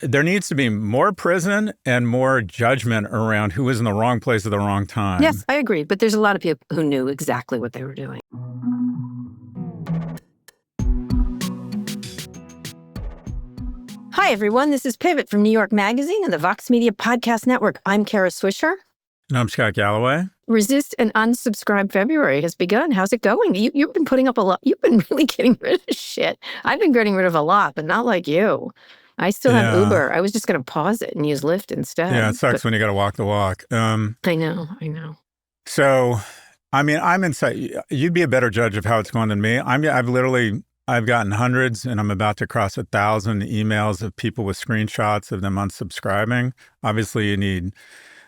there needs to be more prison and more judgment around who was in the wrong place at the wrong time. Yes, I agree. But there's a lot of people who knew exactly what they were doing. Hi, everyone. This is Pivot from New York Magazine and the Vox Media Podcast Network. I'm Kara Swisher. And I'm Scott Galloway. Resist and Unsubscribe February has begun. How's it going? You've been putting up a lot. You've been really getting rid of shit. I've been getting rid of a lot, but not like you. I still have Uber. I was just going to pause it and use Lyft instead. Yeah, it sucks when you got to walk the walk. I know. So, I mean, I'm inside. You'd be a better judge of how it's going than me. I've gotten hundreds, and I'm about to cross 1,000 emails of people with screenshots of them unsubscribing. Obviously, you need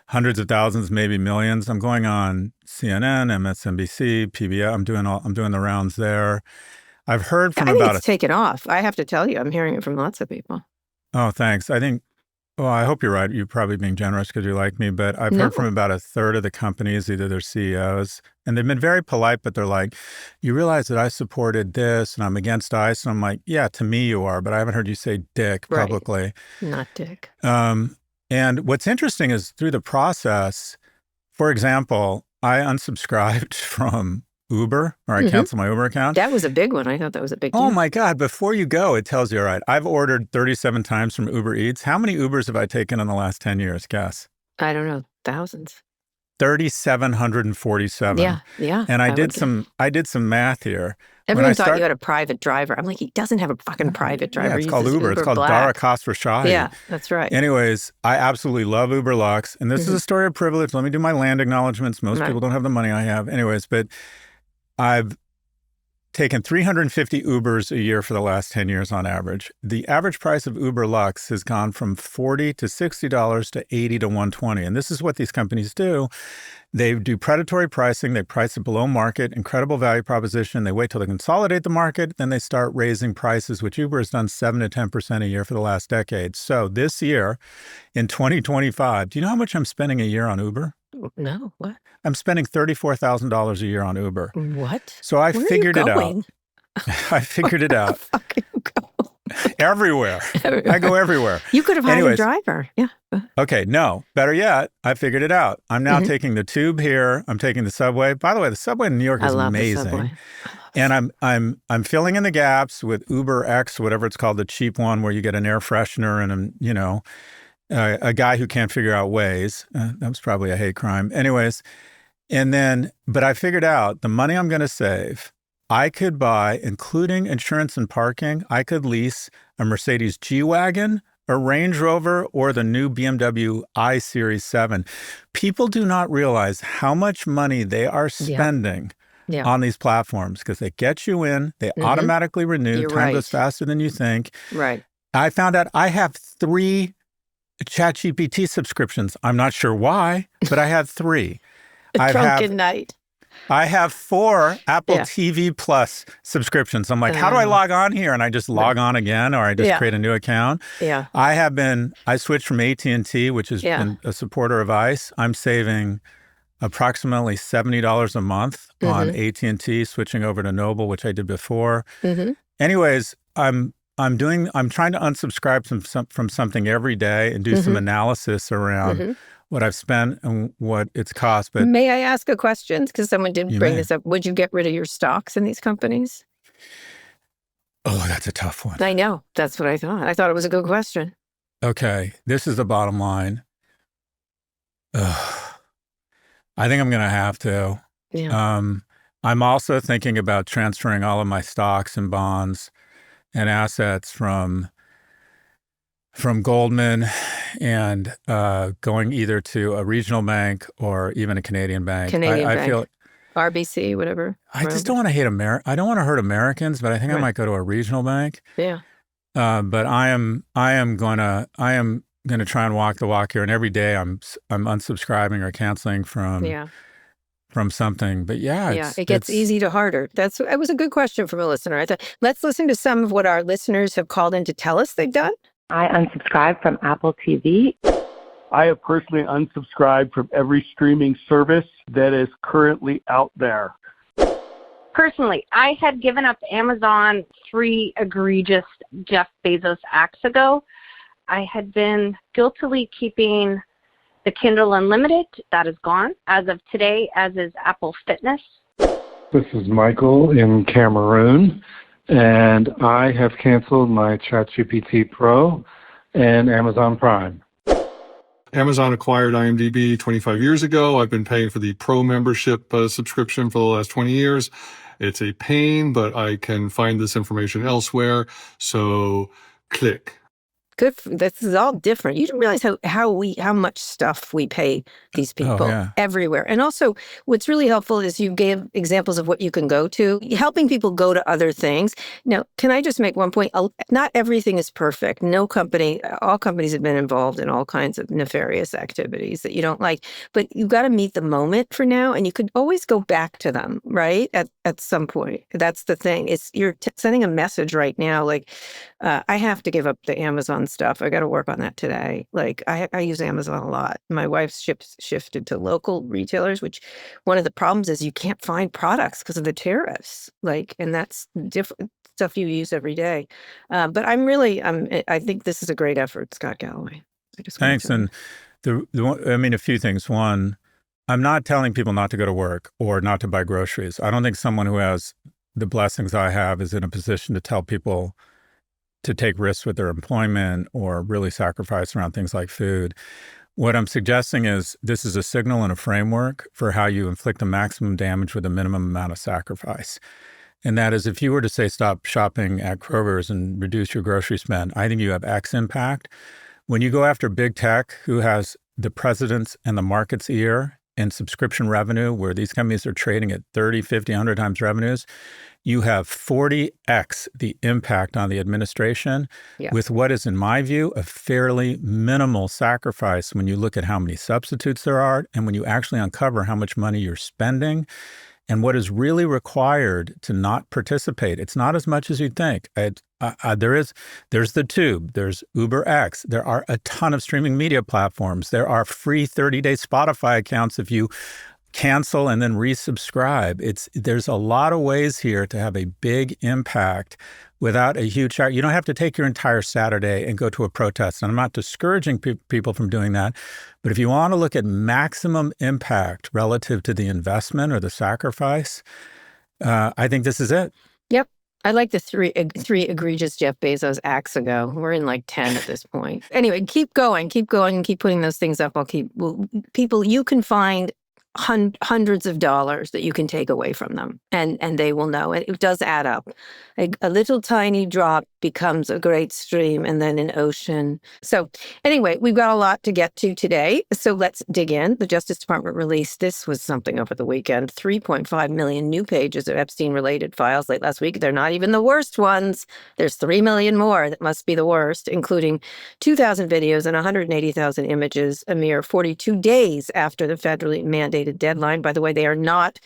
hundreds of thousands, maybe millions. I'm going on CNN, MSNBC, PBS. I'm doing the rounds there. I've heard from it's taken off. I have to tell you, I'm hearing it from lots of people. Oh, thanks. I hope you're right. You're probably being generous because you like me, but I've heard from about a third of the companies, either their CEOs, and they've been very polite, but they're like, you realize that I supported this and I'm against ICE. And I'm like, yeah, to me you are, but I haven't heard you say dick publicly. Right. Not dick. And what's interesting is through the process, for example, I unsubscribed from Uber, or I canceled my Uber account. That was a big one. I thought that was a big deal. Oh my God. Before you go, it tells you, all right, I've ordered 37 times from Uber Eats. How many Ubers have I taken in the last 10 years? Guess. I don't know. Thousands. 3,747. Yeah. And I did some math here. Everyone thought you had a private driver. I'm like, he doesn't have a fucking private driver. Yeah, it's called Uber. It's called Dara Khosrowshahi. Yeah, that's right. Anyways, I absolutely love Uber Lux. And this is a story of privilege. Let me do my land acknowledgments. Most people don't have the money I have. Anyways, but I've taken 350 Ubers a year for the last 10 years on average. The average price of Uber Lux has gone from $40 to $60 to $80 to $120. And this is what these companies do. They do predatory pricing. They price it below market, incredible value proposition. They wait till they consolidate the market. Then they start raising prices, which Uber has done 7 to 10% a year for the last decade. So this year, in 2025, do you know how much I'm spending a year on Uber? No, what? I'm spending $34,000 a year on Uber. What? So I figured it out. I figured it out. Where the fuck you go? Everywhere. I go everywhere. You could have hired a driver. Yeah. Okay. No. Better yet, I figured it out. I'm now taking the tube here. I'm taking the subway. By the way, the subway in New York is amazing. The subway. And I'm filling in the gaps with Uber X, whatever it's called, the cheap one where you get an air freshener and a guy who can't figure out Waze. That was probably a hate crime. Anyways, but I figured out the money I'm going to save, I could buy, including insurance and parking, I could lease a Mercedes G-Wagon, a Range Rover, or the new BMW i Series 7. People do not realize how much money they are spending on these platforms because they get you in, they automatically renew, time goes faster than you think. Right. I found out I have 3 ChatGPT subscriptions. I'm not sure why, but I have 3. Drunken night. I have 4 Apple TV Plus subscriptions. I'm like, how do I log on here? And I just log on again, or I just create a new account. Yeah. I switched from AT&T, which has been a supporter of ICE. I'm saving approximately $70 a month on AT&T, switching over to Noble, which I did before. Anyways, I'm trying to unsubscribe from something every day and do some analysis around what I've spent and what it's cost. But may I ask a question? Because someone did bring this up. Would you get rid of your stocks in these companies? Oh, that's a tough one. I know. That's what I thought. I thought it was a good question. Okay. This is the bottom line. I think I'm going to have to. Yeah. I'm also thinking about transferring all of my stocks and bonds and assets from Goldman and going either to a regional bank or even a Canadian bank. I feel RBC, whatever. I just don't want to hate I don't want to hurt Americans, but I think I might go to a regional bank. Yeah. But I am going to try and walk the walk here, and every day I'm unsubscribing or canceling from something. But it gets easy to harder. It was a good question from a listener. I thought, let's listen to some of what our listeners have called in to tell us they've done. I unsubscribed from Apple TV. I have personally unsubscribed from every streaming service that is currently out there. Personally, I had given up Amazon 3 egregious Jeff Bezos acts ago. I had been guiltily keeping the Kindle Unlimited. That is gone as of today, as is Apple Fitness. This is Michael in Cameroon, and I have canceled my ChatGPT Pro and Amazon Prime. Amazon acquired IMDb 25 years ago. I've been paying for the Pro membership subscription for the last 20 years. It's a pain, but I can find this information elsewhere. So click. Good. This is all different. You don't realize how much stuff we pay these people everywhere. And also, what's really helpful is you gave examples of what you can go to, helping people go to other things. Now, can I just make one point? Not everything is perfect. All companies have been involved in all kinds of nefarious activities that you don't like. But you've got to meet the moment for now, and you could always go back to them, right? At some point. That's the thing. You're sending a message right now, like, I have to give up the Amazon stuff. I got to work on that today. Like I use Amazon a lot. My wife's shifted to local retailers, which one of the problems is you can't find products because of the tariffs. And that's different stuff you use every day. But I think this is a great effort, Scott Galloway. Thanks. And a few things. One, I'm not telling people not to go to work or not to buy groceries. I don't think someone who has the blessings I have is in a position to tell people to take risks with their employment or really sacrifice around things like food. What I'm suggesting is this is a signal and a framework for how you inflict the maximum damage with a minimum amount of sacrifice. And that is, if you were to say stop shopping at Kroger's and reduce your grocery spend, I think you have X impact. When you go after big tech, who has the president's and the market's ear in subscription revenue, where these companies are trading at 30, 50, 100 times revenues, you have 40X the impact on the administration with what is, in my view, a fairly minimal sacrifice when you look at how many substitutes there are and when you actually uncover how much money you're spending and what is really required to not participate. It's not as much as you'd think. There's the Tube, there's UberX, there are a ton of streaming media platforms, there are free 30-day Spotify accounts if you cancel and then resubscribe. There's a lot of ways here to have a big impact without a huge charge. You don't have to take your entire Saturday and go to a protest. And I'm not discouraging people from doing that. But if you want to look at maximum impact relative to the investment or the sacrifice, I think this is it. Yep. I like the three egregious Jeff Bezos acts ago. We're in like 10 at this point. Anyway, keep going, and keep putting those things up. People, you can find hundreds of dollars that you can take away from them, and they will know. It does add up. A little tiny drop becomes a great stream and then an ocean. So anyway, we've got a lot to get to today. So let's dig in. The Justice Department released, this was something over the weekend, 3.5 million new pages of Epstein-related files late last week. They're not even the worst ones. There's 3 million more that must be the worst, including 2,000 videos and 180,000 images, a mere 42 days after the federally mandated deadline. By the way, they are not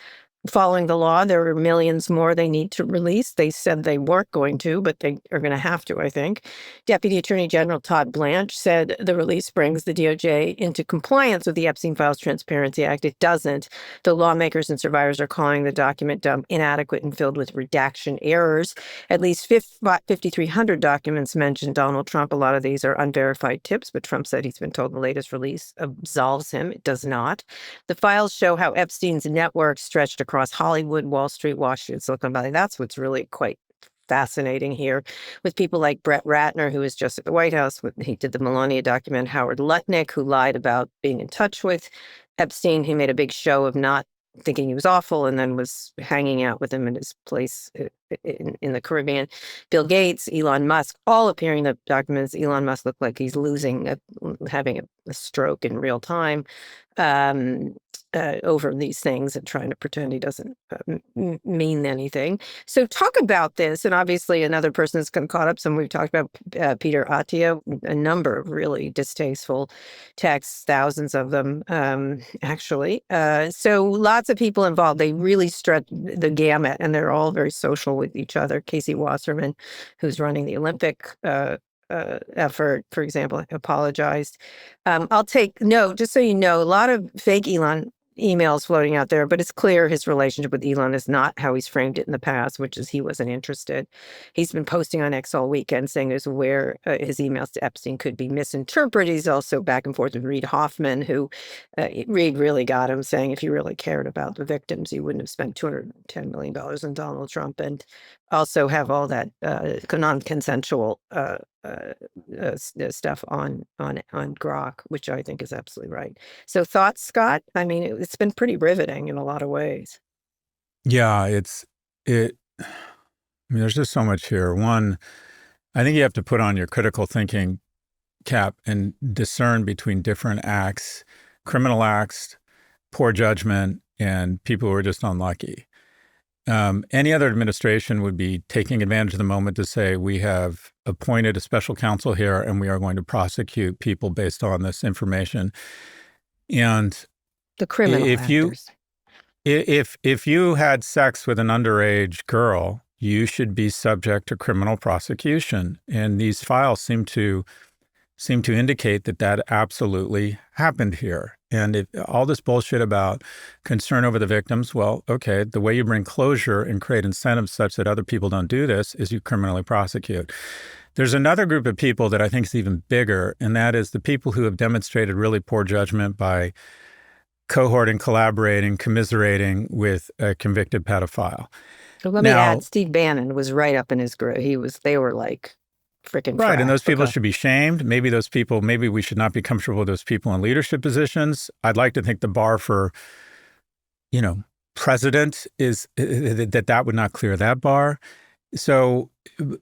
following the law. There are millions more they need to release. They said they weren't going to, but they are going to have to, I think. Deputy Attorney General Todd Blanche said the release brings the DOJ into compliance with the Epstein Files Transparency Act. It doesn't. The lawmakers and survivors are calling the document dump inadequate and filled with redaction errors. At least 5,300 documents mention Donald Trump. A lot of these are unverified tips, but Trump said he's been told the latest release absolves him. It does not. The files show how Epstein's network stretched across Hollywood, Wall Street, Washington, Silicon Valley. That's what's really quite fascinating here, with people like Brett Ratner, who was just at the White House. He did the Melania document. Howard Lutnick, who lied about being in touch with Epstein. He made a big show of not thinking he was awful and then was hanging out with him in his place in the Caribbean. Bill Gates, Elon Musk, all appearing in the documents. Elon Musk looked like he's having a stroke in real time over these things and trying to pretend he doesn't mean anything. So talk about this. And obviously another person that's caught up, some we've talked about, Peter Attia, a number of really distasteful texts, thousands of them, actually. So lots of people involved. They really stretch the gamut, and they're all very social with each other. Casey Wasserman, who's running the Olympic effort, for example, apologized. I'll take note, just so you know, a lot of fake Elon emails floating out there, but it's clear his relationship with Elon is not how he's framed it in the past, which is he wasn't interested. He's been posting on X all weekend saying there's where his emails to Epstein could be misinterpreted. He's also back and forth with Reid Hoffman, who Reid really got him, saying if you really cared about the victims, you wouldn't have spent $210 million on Donald Trump, and also have all that non-consensual stuff on Grok, which I think is absolutely right. So thoughts, Scott? I mean, it's been pretty riveting in a lot of ways. Yeah, I mean, there's just so much here. One, I think you have to put on your critical thinking cap and discern between different acts, criminal acts, poor judgment, and people who are just unlucky. Any other administration would be taking advantage of the moment to say, we have appointed a special counsel here and we are going to prosecute people based on this information. And the criminal actors. If you had sex with an underage girl, you should be subject to criminal prosecution. And these files seem to indicate that absolutely happened here. And if all this bullshit about concern over the victims, well, okay, the way you bring closure and create incentives such that other people don't do this is you criminally prosecute. There's another group of people that I think is even bigger, and that is the people who have demonstrated really poor judgment by cohorting, collaborating, commiserating with a convicted pedophile. So let me add, Steve Bannon was right up in his group. They were like freaking right, and those people should be shamed. Maybe we should not be comfortable with those people in leadership positions. I'd like to think the bar for, president is that would not clear that bar. So,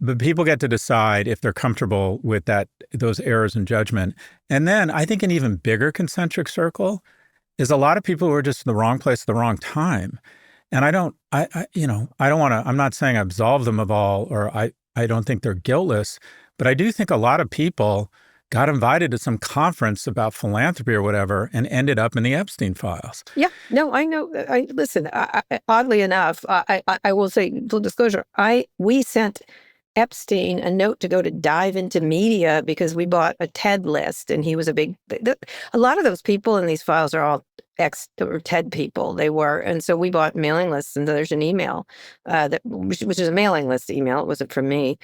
but people get to decide if they're comfortable with those errors in judgment. And then I think an even bigger concentric circle is a lot of people who are just in the wrong place at the wrong time. And I don't want to, I'm not saying I absolve them of all, or I don't think they're guiltless, but I do think a lot of people got invited to some conference about philanthropy or whatever and ended up in the Epstein files. Yeah, no, I know. Listen, oddly enough, I will say, full disclosure, we sent Epstein a note to go to dive into media because we bought a TED list, and he was a lot of those people in these files are all or TED people. They were, and so we bought mailing lists, and there's an email which is a mailing list email. It wasn't from me.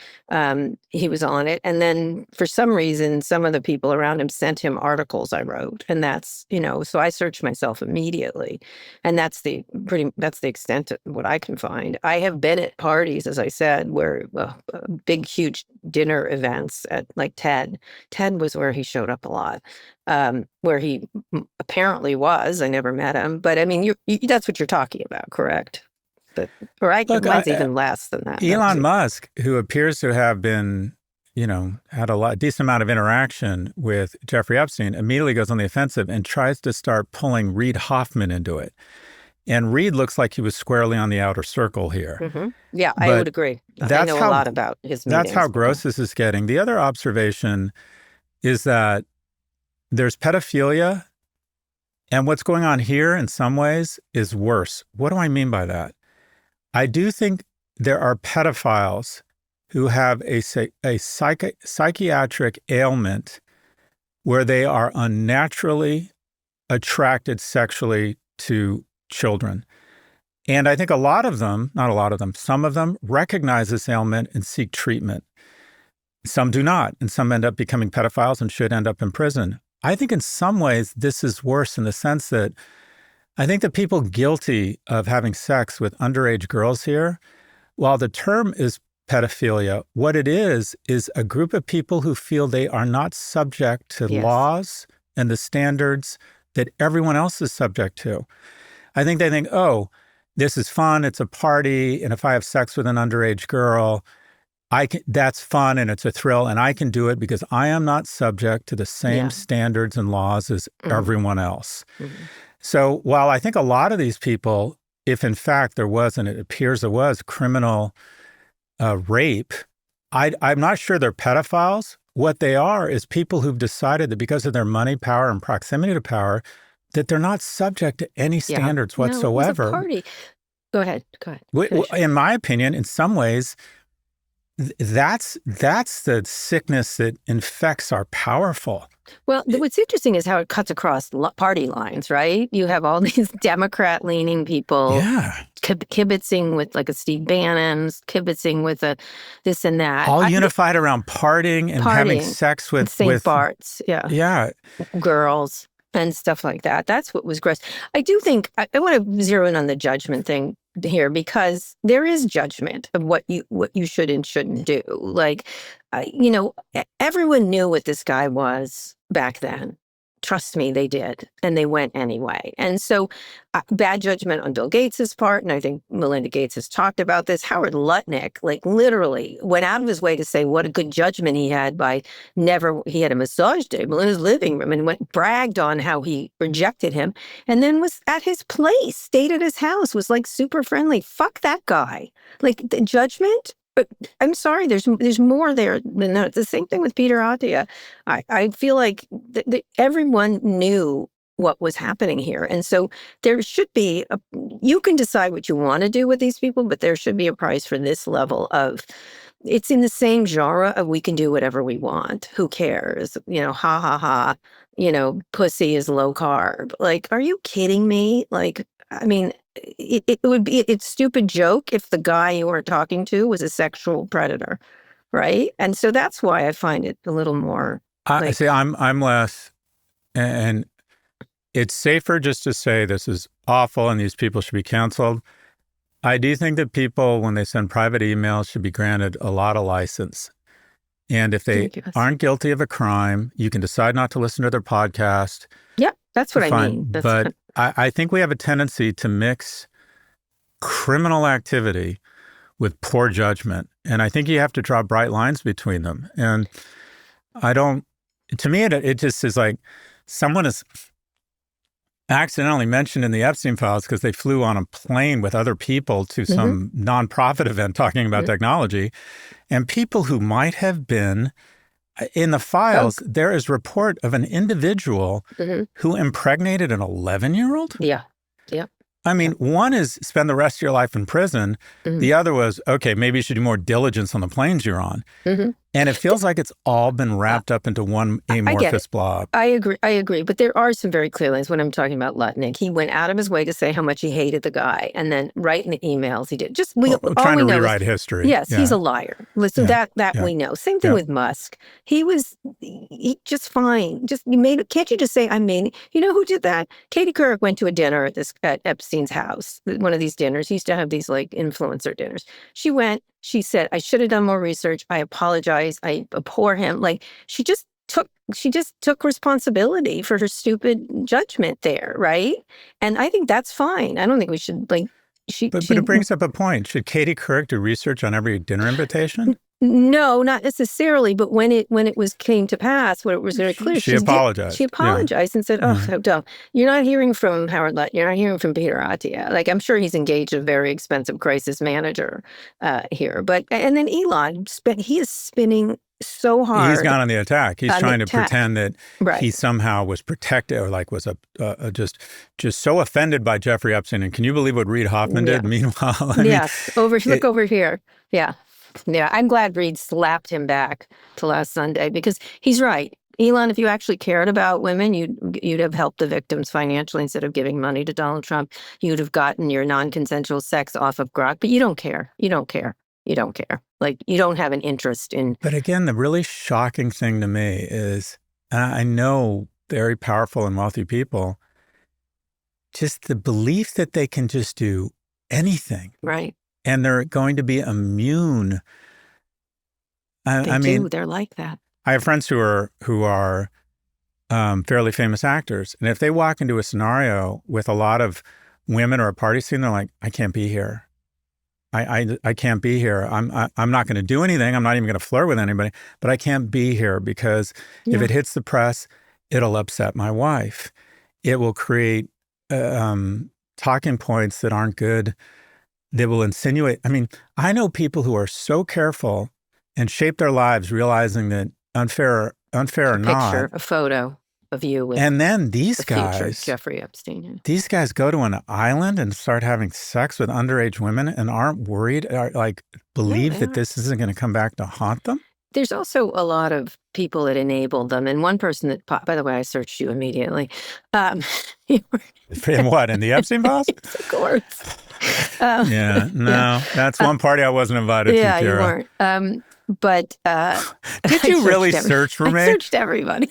He was on it, and then for some reason, some of the people around him sent him articles I wrote, and that's so I searched myself immediately, and that's the extent of what I can find. I have been at parties, as I said, where big, huge dinner events at like TED. TED was where he showed up a lot. Where he apparently was. I never met him, but I mean, that's what you're talking about, correct? But mine's even less than that. Elon Musk, who appears to have been, had a decent amount of interaction with Jeffrey Epstein, immediately goes on the offensive and tries to start pulling Reid Hoffman into it. And Reid looks like he was squarely on the outer circle here. Mm-hmm. Yeah, I would agree. I know a lot about his meetings. That's how gross this is getting. The other observation is that there's pedophilia, and what's going on here in some ways is worse. What do I mean by that? I do think there are pedophiles who have a psychiatric ailment where they are unnaturally attracted sexually to children. And I think some of them recognize this ailment and seek treatment. Some do not, and some end up becoming pedophiles and should end up in prison. I think in some ways this is worse in the sense that I think the people guilty of having sex with underage girls here, while the term is pedophilia, what it is a group of people who feel they are not subject to laws and the standards that everyone else is subject to. I think they think, oh, this is fun, it's a party, and if I have sex with an underage girl, that's fun and it's a thrill, and I can do it because I am not subject to the same standards and laws as everyone else. Mm-hmm. So while I think a lot of these people, if in fact there was, and it appears there was, criminal rape, I'm not sure they're pedophiles. What they are is people who've decided that because of their money, power, and proximity to power, that they're not subject to any standards whatsoever. No, it was a party. Go ahead. In my opinion, in some ways, that's the sickness that infects our powerful. Well, what's interesting is how it cuts across party lines, right? You have all these Democrat-leaning people kibitzing with like a Steve Bannon's, kibitzing with a this and that. All unified around partying and having sex with St. Bart's, girls and stuff like that. That's what was gross. I do think, I want to zero in on the judgment thing here, because there is judgment of what you should and shouldn't do. Like, everyone knew what this guy was back then. Trust me, they did. And they went anyway. And so bad judgment on Bill Gates's part. And I think Melinda Gates has talked about this. Howard Lutnick, like, literally went out of his way to say what a good judgment he had by he had a massage table in his living room and bragged on how he rejected him. And then was at his place, stayed at his house, was like super friendly. Fuck that guy. Like, the judgment. But I'm sorry, there's more there than that. It's the same thing with Peter Attia. I feel like everyone knew what was happening here. And so there should be, you can decide what you want to do with these people, but there should be a price for this level of, it's in the same genre of we can do whatever we want. Who cares? Ha ha ha. Pussy is low carb. Like, are you kidding me? Like, I mean, it would be a stupid joke if the guy you were talking to was a sexual predator, right? And so that's why I find it a little more. I'm less, and it's safer just to say this is awful and these people should be canceled. I do think that people, when they send private emails, should be granted a lot of license. And if they aren't guilty of a crime, you can decide not to listen to their podcast. Yeah, that's what I mean. But I think we have a tendency to mix criminal activity with poor judgment. And I think you have to draw bright lines between them. And to me, it just is like someone is accidentally mentioned in the Epstein files because they flew on a plane with other people to some nonprofit event talking about technology. And people who might have been in the files, there is report of an individual who impregnated an 11-year-old. Yeah. Yeah. I mean, one is spend the rest of your life in prison. The other was, okay, maybe you should do more diligence on the planes you're on. And it feels like it's all been wrapped up into one amorphous blob. I agree. But there are some very clear lines when I'm talking about Lutnick. He went out of his way to say how much he hated the guy. And then write in the emails he did. Trying to rewrite history. Yes, he's a liar. Listen, that we know. Same thing with Musk. He just fine. Can't you just say, you know who did that? Katie Couric went to a dinner at Epstein's house, one of these dinners. He used to have these like influencer dinners. She went. She said, I should have done more research. I apologize. I abhor him. Like, she just took responsibility for her stupid judgment there, right? And I think that's fine. I don't think we should But it brings up a point. Should Katie Couric do research on every dinner invitation? No, not necessarily. But when it came to pass, what it was very clear. She apologized. She apologized and said, "Oh, so dumb. You're not hearing from Howard Lutnick. You're not hearing from Peter Attia. Like, I'm sure he's engaged a very expensive crisis manager here. And then Elon, he is spinning so hard. He's gone on the attack. He's trying to pretend that he somehow was protected or like was just so offended by Jeffrey Epstein. And can you believe what Reid Hoffman did? Meanwhile, look over here. Yeah. Yeah, I'm glad Reid slapped him back to last Sunday because he's right. Elon, if you actually cared about women, you'd have helped the victims financially instead of giving money to Donald Trump. You'd have gotten your non-consensual sex off of Grok, but you don't care. You don't care. Like, you don't have an interest in. But again, the really shocking thing to me is, I know very powerful and wealthy people, just the belief that they can just do anything. Right. And they're going to be immune. They're like that. I have friends who are fairly famous actors, and if they walk into a scenario with a lot of women or a party scene, they're like, "I can't be here. I can't be here. I'm not going to do anything. I'm not even going to flirt with anybody. But I can't be here because if it hits the press, it'll upset my wife. It will create talking points that aren't good." They will insinuate. I mean, I know people who are so careful and shape their lives realizing that unfair or not. A photo of you with and then these guys, Jeffrey Epstein. Yeah. These guys go to an island and start having sex with underage women and aren't worried, are like believe that this isn't going to come back to haunt them? There's also a lot of people that enabled them. And one person that, by the way, I searched you immediately. In what? In the Epstein files? Of course. That's one party I wasn't invited to, Yeah, you Kara. weren't. But did you really search for me? I searched everybody.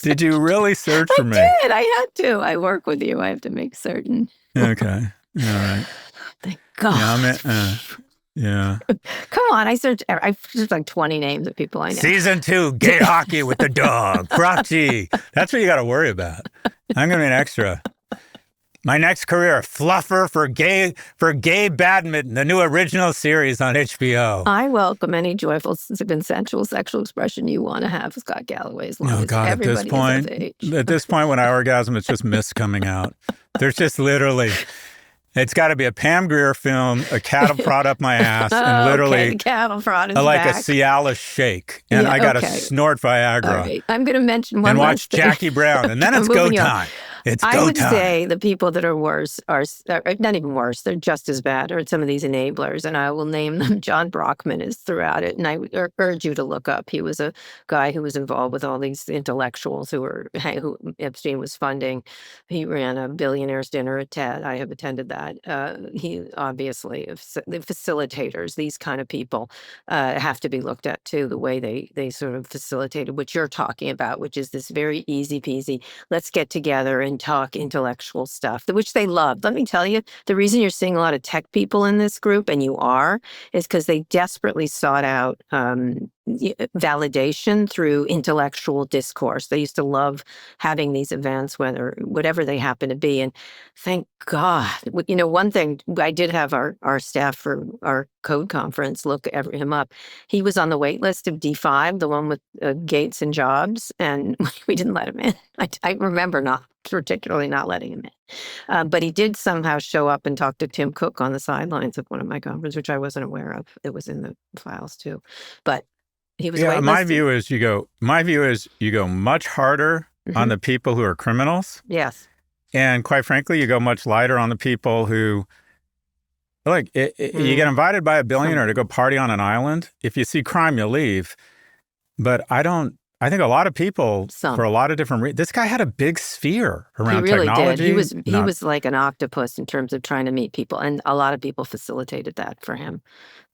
Did you really search for me? I did. I had to. I work with you. I have to make certain. Okay. All right. Thank God. Yeah. Come on. I searched like 20 names of people I know. Season 2, gay hockey with the dog. Proxy. That's what you got to worry about. I'm going to be an extra. My next career, fluffer for gay badminton, the new original series on HBO. I welcome any joyful, consensual sexual expression you want to have, Scott Galloway, as long as everybody is of age. At this point, when I orgasm, it's just mist coming out. There's just literally... It's got to be a Pam Grier film, a cattle prod up my ass, and literally the cattle prod is like back. a Cialis shake. And I got to snort Viagra. All right. I'm going to mention one and more watch Jackie Brown. And then it's go time. I would say the people that are worse are not even worse. They're just as bad, or some of these enablers. And I will name them. John Brockman is throughout it. And I urge you to look up. He was a guy who was involved with all these intellectuals who Epstein was funding. He ran a billionaire's dinner at TED. I have attended that. He obviously, the facilitators, these kind of people have to be looked at too, the way they sort of facilitated what you're talking about, which is this very easy peasy, let's get together and talk intellectual stuff, which they loved. Let me tell you, the reason you're seeing a lot of tech people in this group, and you are, is because they desperately sought out validation through intellectual discourse. They used to love having these events, whatever they happen to be. And thank God, one thing, I did have our staff for our code conference look him up. He was on the wait list of D5, the one with Gates and Jobs, and we didn't let him in. I remember particularly not letting him in. But he did somehow show up and talk to Tim Cook on the sidelines of one of my conferences, which I wasn't aware of. It was in the files too. But he was my view is you go much harder on the people who are criminals. Yes. And quite frankly, you go much lighter on the people who, you get invited by a billionaire to go party on an island. If you see crime, you leave. But I think a lot of people, for a lot of different reasons, this guy had a big sphere around technology. He really did. He was like an octopus in terms of trying to meet people, and a lot of people facilitated that for him.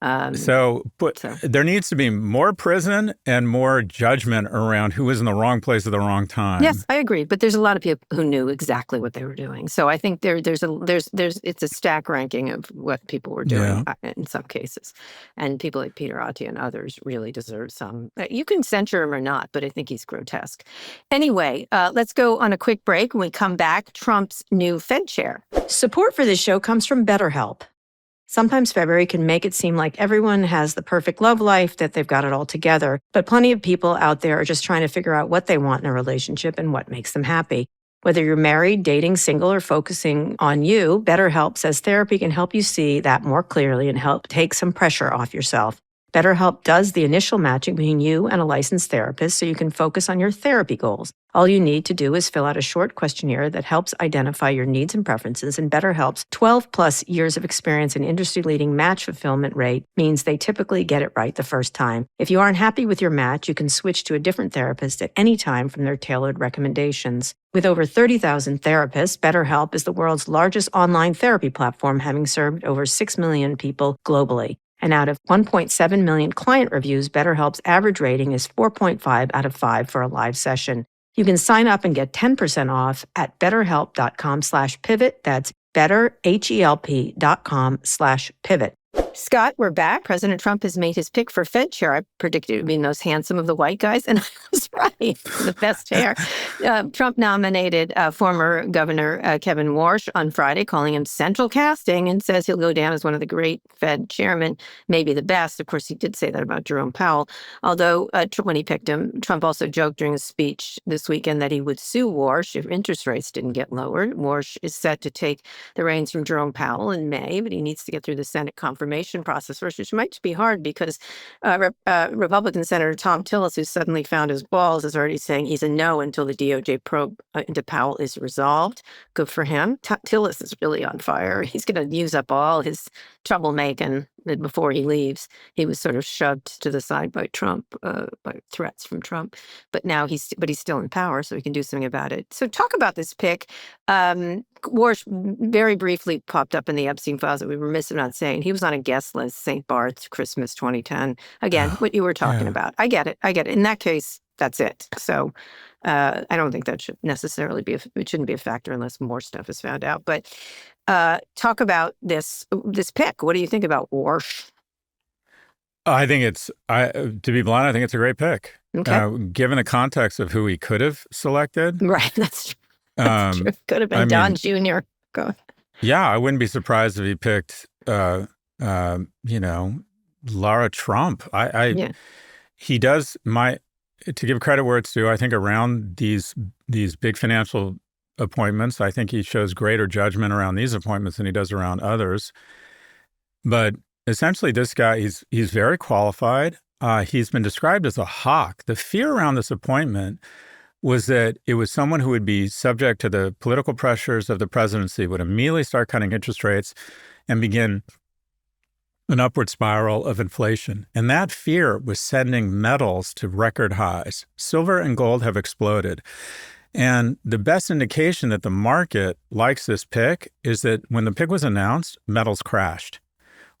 There needs to be more prison and more judgment around who was in the wrong place at the wrong time. Yes, I agree. But there's a lot of people who knew exactly what they were doing. So I think it's a stack ranking of what people were doing in some cases, and people like Peter Attia and others really deserve some. You can censure him or not, but I think he's grotesque. Anyway, let's go on a quick break. When we come back, Trump's new Fed chair. Support for this show comes from BetterHelp. Sometimes February can make it seem like everyone has the perfect love life, that they've got it all together. But plenty of people out there are just trying to figure out what they want in a relationship and what makes them happy. Whether you're married, dating, single, or focusing on you, BetterHelp says therapy can help you see that more clearly and help take some pressure off yourself. BetterHelp does the initial matching between you and a licensed therapist so you can focus on your therapy goals. All you need to do is fill out a short questionnaire that helps identify your needs and preferences, and BetterHelp's 12-plus years of experience and industry-leading match fulfillment rate means they typically get it right the first time. If you aren't happy with your match, you can switch to a different therapist at any time from their tailored recommendations. With over 30,000 therapists, BetterHelp is the world's largest online therapy platform, having served over 6 million people globally. And out of 1.7 million client reviews, BetterHelp's average rating is 4.5 out of 5 for a live session. You can sign up and get 10% off at betterhelp.com/pivot. That's betterhelp.com/pivot. Scott, we're back. President Trump has made his pick for Fed chair. I predicted it would be the most handsome of the white guys, and I was right. The best hair. Trump nominated former Governor Kevin Warsh on Friday, calling him central casting, and says he'll go down as one of the great Fed chairmen, maybe the best. Of course, he did say that about Jerome Powell. Although when he picked him, Trump also joked during a speech this weekend that he would sue Warsh if interest rates didn't get lowered. Warsh is set to take the reins from Jerome Powell in May, but he needs to get through the Senate confirmation process first, which might be hard because Republican Senator Tom Tillis, who suddenly found his balls, is already saying he's a no until the DOJ probe into Powell is resolved. Good for him. Tillis is really on fire. He's going to use up all his troublemaking before he leaves. He was sort of shoved to the side by Trump, by threats from Trump. But now he's still in power, so he can do something about it. So talk about this pick. Warsh very briefly popped up in the Epstein files that we were missing on saying. He was on a guest list, St. Bart's, Christmas 2010. Again, what you were talking about. I get it. In that case, that's it. So I don't think that should necessarily be, it shouldn't be a factor unless more stuff is found out. But talk about this pick. What do you think about Warsh? I think to be blunt, I think it's a great pick. Okay. Given the context of who he could have selected. Right, that's true. That's true. Could have been Don Jr. Go. Yeah, I wouldn't be surprised if he picked, Lara Trump. He does to give credit where it's due, I think around these big financial appointments, I think he shows greater judgment around these appointments than he does around others. But essentially, this guy, he's very qualified. He's been described as a hawk. The fear around this appointment was that it was someone who would be subject to the political pressures of the presidency, would immediately start cutting interest rates and begin an upward spiral of inflation. And that fear was sending metals to record highs. Silver and gold have exploded. And the best indication that the market likes this pick is that when the pick was announced, metals crashed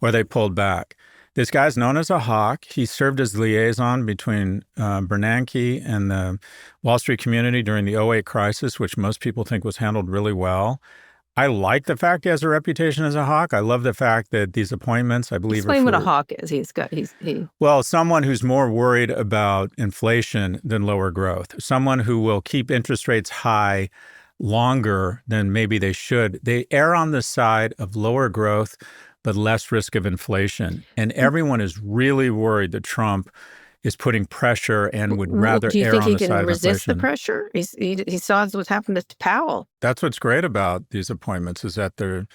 or they pulled back. This guy's known as a hawk. He served as liaison between Bernanke and the Wall Street community during the 2008 crisis, which most people think was handled really well. I like the fact he has a reputation as a hawk. I love the fact that these appointments, I believe, explain what a hawk is. Well, someone who's more worried about inflation than lower growth. Someone who will keep interest rates high longer than maybe they should. They err on the side of lower growth, but less risk of inflation. And everyone is really worried that Trump is putting pressure and would rather err on the side of inflation. Do you think he can resist the pressure? He saw what happened to Powell. That's what's great about these appointments is that they're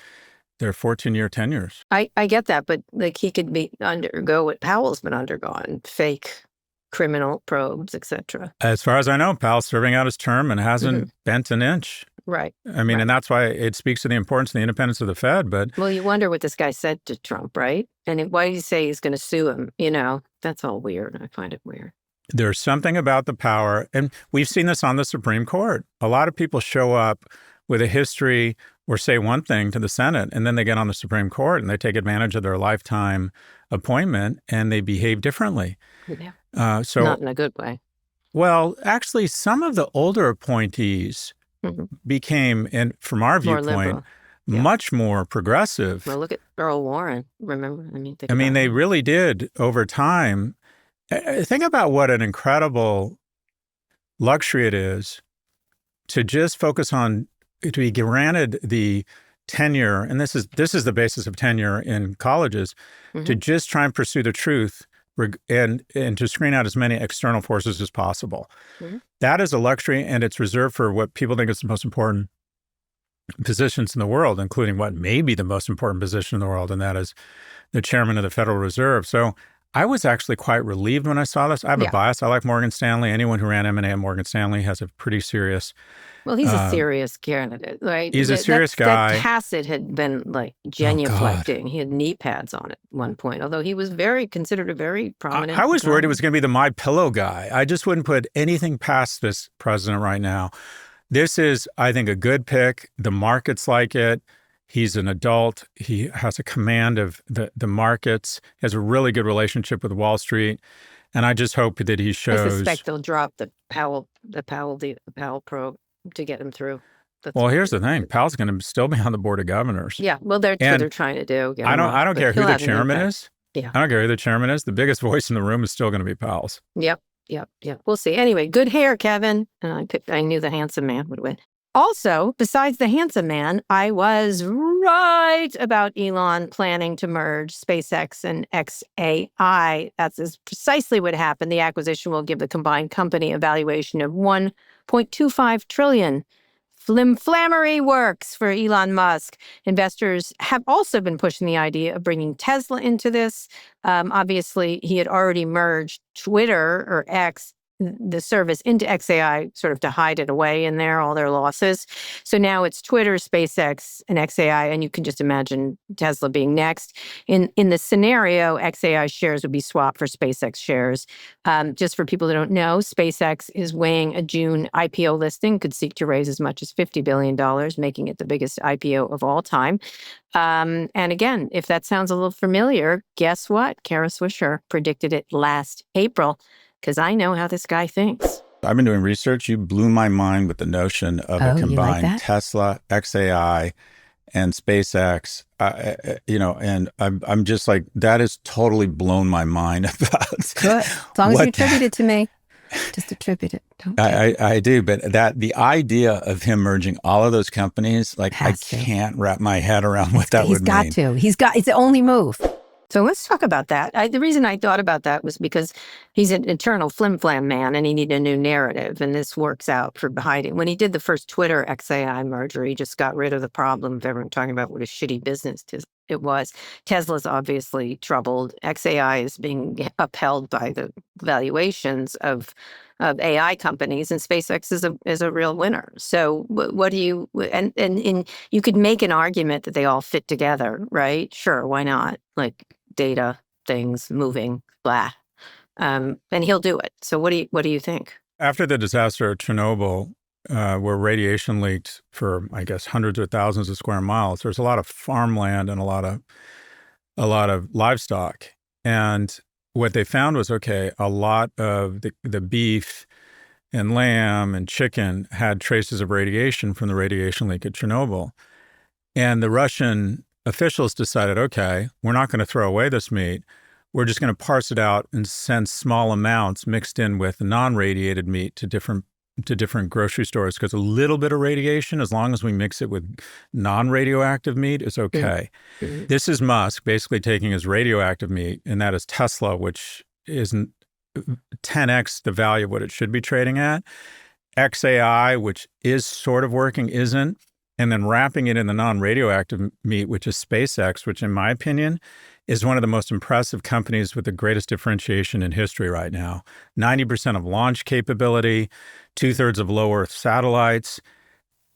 14-year tenures. I get that, but he could undergo what Powell's been undergone, fake criminal probes, etc. As far as I know, Powell's serving out his term and hasn't bent an inch. Right. And that's why it speaks to the importance and the independence of the Fed. But well, you wonder what this guy said to Trump, right? And why did he say he's going to sue him? That's all weird. I find it weird. There's something about the power, and we've seen this on the Supreme Court. A lot of people show up with a history or say one thing to the Senate, and then they get on the Supreme Court and they take advantage of their lifetime appointment and they behave differently. Yeah. So not in a good way. Well, actually, some of the older appointees became, and from our viewpoint, much more progressive. Well, look at Earl Warren. Remember? They really did over time. Think about what an incredible luxury it is to just focus on, to be granted the tenure, and this is the basis of tenure in colleges, to just try and pursue the truth and to screen out as many external forces as possible. That is a luxury, and it's reserved for what people think is the most important positions in the world, including what may be the most important position in the world, and that is the chairman of the Federal Reserve. So I was actually quite relieved when I saw this. I have a bias. I like Morgan Stanley. Anyone who ran M&A at Morgan Stanley has a pretty serious... Well, he's a serious candidate, right? He's a serious guy. That Hassett had been genuflecting. He had knee pads on at one point, although he was considered a very prominent... I was worried it was going to be the My Pillow guy. I just wouldn't put anything past this president right now. This is, I think, a good pick. The markets like it. He's an adult. He has a command of the markets. He has a really good relationship with Wall Street. And I just hope that he shows... I suspect they'll drop the Powell probe to get him through. Well, here's the thing. Powell's going to still be on the board of governors. Yeah, well, that's what they're trying to do. I don't care who the chairman is. Yeah. I don't care who the chairman is. The biggest voice in the room is still going to be Powell's. Yep. We'll see. Anyway, good hair, Kevin. I knew the handsome man would win. Also, besides the handsome man, I was right about Elon planning to merge SpaceX and XAI. That's precisely what happened. The acquisition will give the combined company a valuation of $1.25 trillion. Flimflammery works for Elon Musk. Investors have also been pushing the idea of bringing Tesla into this. Obviously, he had already merged Twitter, or X, the service into XAI sort of to hide it away in there, all their losses. So now it's Twitter, SpaceX, and XAI, and you can just imagine Tesla being next. In the scenario, XAI shares would be swapped for SpaceX shares. Just for people that don't know, SpaceX is weighing a June IPO listing, could seek to raise as much as $50 billion, making it the biggest IPO of all time. And again, if that sounds a little familiar, guess what? Kara Swisher predicted it last April, because I know how this guy thinks. I've been doing research. You blew my mind with the notion of a combined Tesla, XAI, and SpaceX. And I'm just like, that has totally blown my mind about. Good. As long as you attribute it to me. Just attribute it. I do, but the idea of him merging all of those companies, like I can't wrap my head around what that would mean. He's got to. It's the only move. So let's talk about that. The reason I thought about that was because he's an eternal flim-flam man and he needed a new narrative, and this works out for hiding. When he did the first Twitter XAI merger, he just got rid of the problem of everyone talking about what a shitty business it was. Tesla's obviously troubled. XAI is being upheld by the valuations of AI companies, and SpaceX is a real winner. So what do you, and you could make an argument that they all fit together, right? Sure, why not? Like data, things, moving, blah. And he'll do it. So what do you think? After the disaster of Chernobyl, where radiation leaked for, I guess, hundreds of thousands of square miles, there's a lot of farmland and a lot of livestock. And what they found was, okay, a lot of the beef and lamb and chicken had traces of radiation from the radiation leak at Chernobyl. And the Russian officials decided, okay, we're not going to throw away this meat. We're just going to parse it out and send small amounts mixed in with non-radiated meat to different grocery stores, because a little bit of radiation, as long as we mix it with non-radioactive meat, is okay. Mm-hmm. This is Musk basically taking his radioactive meat, and that is Tesla, which isn't 10x the value of what it should be trading at. XAI, which is sort of working, isn't. And then wrapping it in the non-radioactive meat, which is SpaceX, which in my opinion is one of the most impressive companies with the greatest differentiation in history right now. 90% of launch capability, 2/3 of low Earth satellites.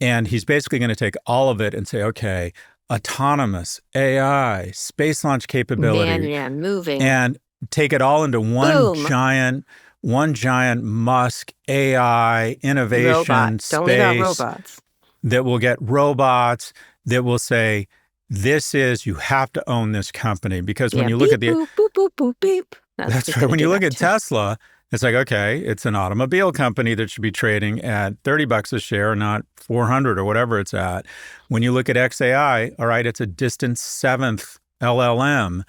And he's basically going to take all of it and say, okay, autonomous, AI, space launch capability. Yeah, moving. And take it all into one giant Musk AI innovation robots. space. Don't leave out robots. That will get robots that will say, you have to own this company. Because when you look at the... Boop, boop, boop, boop, beep. That's right. When you look at Tesla, it's like, okay, it's an automobile company that should be trading at $30 a share, not 400 or whatever it's at. When you look at XAI, all right, it's a distant seventh LLM.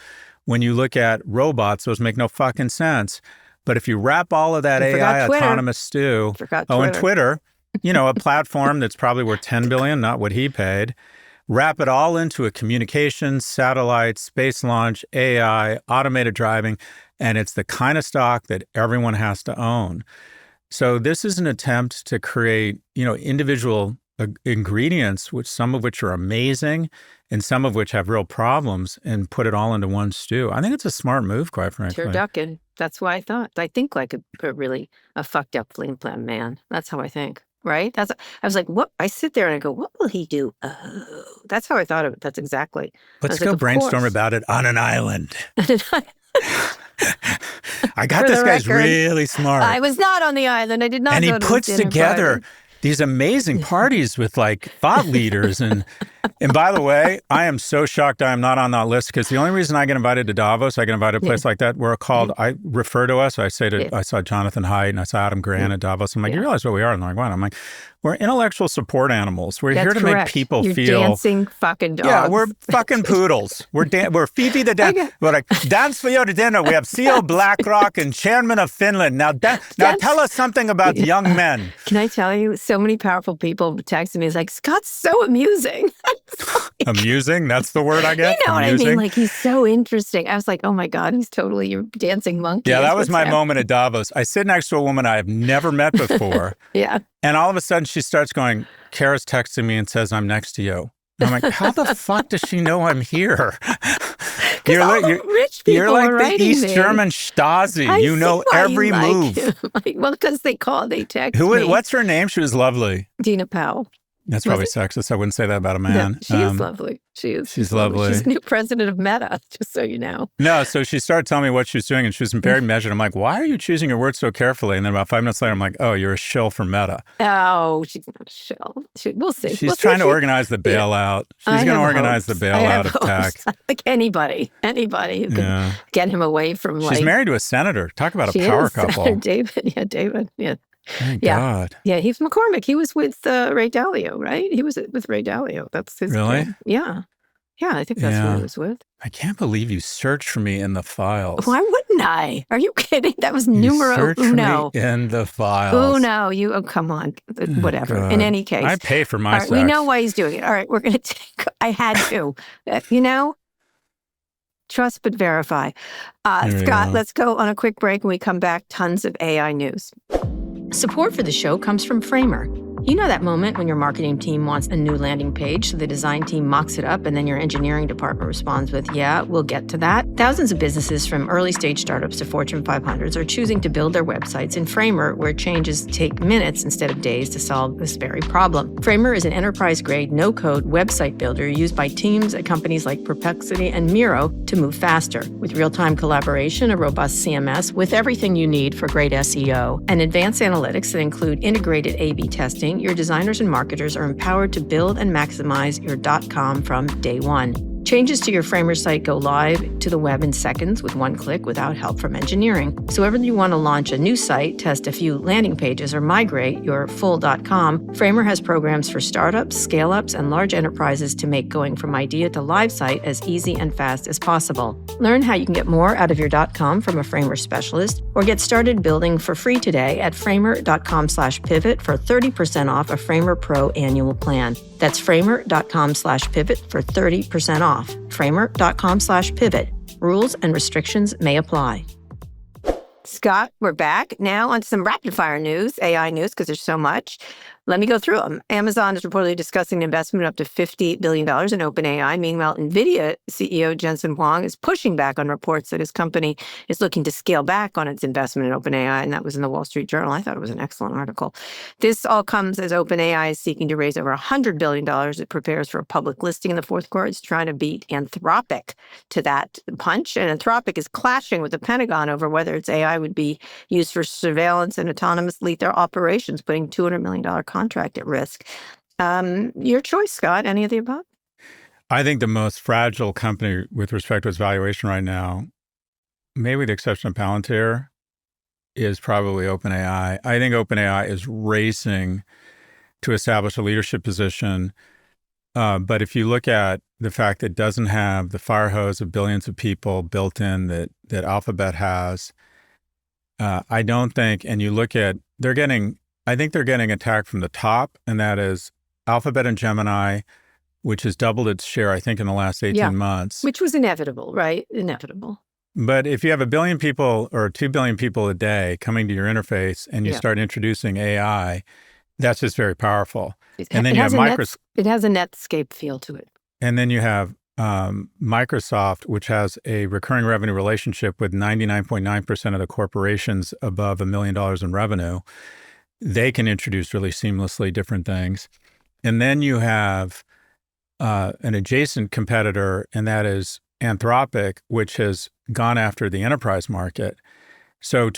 When you look at robots, those make no fucking sense. But if you wrap all of that AI autonomous stew... and Twitter... a platform that's probably worth $10 billion, not what he paid. Wrap it all into a communications, satellite, space launch, AI, automated driving, and it's the kind of stock that everyone has to own. So this is an attempt to create, individual ingredients, some of which are amazing and some of which have real problems, and put it all into one stew. I think it's a smart move, quite frankly. Turducken. That's what I thought. I think like a fucked up flim-flam man. That's how I think. Right? I was like, what? I sit there and I go, what will he do? Oh, that's how I thought of it. That's exactly. Let's go brainstorm about it on an island. I got this guy's really smart. I was not on the island. I did not. And he puts together these amazing parties with like thought leaders. And by the way, I am so shocked I am not on that list, because the only reason I get invited to Davos, I get invited to a place like that, we're called, I refer to us, I saw Jonathan Haidt and I saw Adam Grant at Davos. I'm like, you realize what we are? And they're like, what? I'm like, we're intellectual support animals. We're here to make people feel dancing fucking dogs. Yeah, we're fucking poodles. We're Fifi the dance. We're like, dance for your dinner. We have CEO BlackRock and Chairman of Finland. Now tell us something about young men. Can I tell you? So many powerful people texted me. It's like, Scott's so amusing. Amusing? That's the word I get? You know amusing? What I mean? Like, he's so interesting. I was like, oh my God, he's totally your dancing monkey. Yeah, that was my moment at Davos. I sit next to a woman I have never met before. Yeah. And all of a sudden she starts going, Kara's texting me and says, I'm next to you. And I'm like, how the fuck does she know I'm here? Rich people you're like are the East me. German Stasi. I you know every move. Well, because they text me. me. What's her name? She was lovely. Dina Powell. That's probably sexist. I wouldn't say that about a man. No, she is lovely. She's lovely. She's the new president of Meta, just so you know. No, so she started telling me what she was doing, and she was very measured. I'm like, why are you choosing your words so carefully? And then about 5 minutes later, I'm like, oh, you're a shill for Meta. Oh, she's not a shill. We'll see. She's trying to organize the bailout. She's going to organize the bailout of tech. Like anybody who can get him away from She's married to a senator. Talk about a power couple. David. Thank God. Yeah, he's McCormick. He was with Ray Dalio, right? He was with Ray Dalio. That's his Really? kid. Yeah. Yeah, I think that's who he was with. I can't believe you searched for me in the files. Why wouldn't I? Are you kidding? That was numero uno. For me in the files. Oh, come on. Whatever. God. In any case. I pay for my sex. We know why he's doing it. All right, we're going to take, I had to. Trust but verify. Scott, let's go on a quick break. When we come back, tons of AI news. Support for the show comes from Framer. You know that moment when your marketing team wants a new landing page, so the design team mocks it up, and then your engineering department responds with, yeah, we'll get to that. Thousands of businesses from early-stage startups to Fortune 500s are choosing to build their websites in Framer, where changes take minutes instead of days to solve this very problem. Framer is an enterprise-grade, no-code website builder used by teams at companies like Perplexity and Miro to move faster. With real-time collaboration, a robust CMS with everything you need for great SEO, and advanced analytics that include integrated A/B testing, your designers and marketers are empowered to build and maximize your .com from day one. Changes to your Framer site go live to the web in seconds with one click without help from engineering. So whether you want to launch a new site, test a few landing pages, or migrate your full .com, Framer has programs for startups, scale-ups, and large enterprises to make going from idea to live site as easy and fast as possible. Learn how you can get more out of your .com from a Framer specialist, or get started building for free today at framer.com/pivot for 30% off a Framer Pro annual plan. That's framer.com/pivot for 30% off. Framer.com/pivot. Rules and restrictions may apply. Scott, we're back now on some rapid fire news, AI news, because there's so much. Let me go through them. Amazon is reportedly discussing an investment up to $50 billion in OpenAI. Meanwhile, NVIDIA CEO Jensen Huang is pushing back on reports that his company is looking to scale back on its investment in OpenAI, and that was in the Wall Street Journal. I thought it was an excellent article. This all comes as OpenAI is seeking to raise over $100 billion. It prepares for a public listing in the fourth quarter. It's trying to beat Anthropic to that punch, and Anthropic is clashing with the Pentagon over whether its AI would be used for surveillance and autonomous lethal operations, putting $200 million contract at risk. Your choice, Scott. Any of the above? I think the most fragile company with respect to its valuation right now, maybe with the exception of Palantir, is probably OpenAI. I think OpenAI is racing to establish a leadership position. But if you look at the fact that it doesn't have the fire hose of billions of people built in that Alphabet has, I don't think, and you look at, I think they're getting attacked from the top, and that is Alphabet and Gemini, which has doubled its share, I think, in the last 18 months. Which was inevitable, right? Inevitable. But if you have 1 billion people or 2 billion people a day coming to your interface and you start introducing AI, that's just very powerful. And then you have Microsoft. It has a Netscape feel to it. And then you have Microsoft, which has a recurring revenue relationship with 99.9% of the corporations above $1 million in revenue. They can introduce really seamlessly different things. And then you have an adjacent competitor, and that is Anthropic, which has gone after the enterprise market. So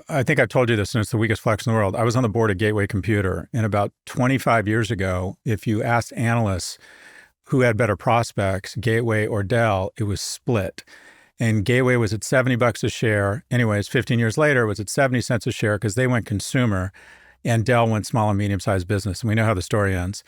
I think I've told you this, and it's the weakest flex in the world. I was on the board of Gateway Computer, and about 25 years ago, if you asked analysts who had better prospects, Gateway or Dell, it was split. And Gateway was at $70 a share. Anyways, 15 years later, it was at 70 cents a share because they went consumer and Dell went small and medium-sized business. And we know how the story ends.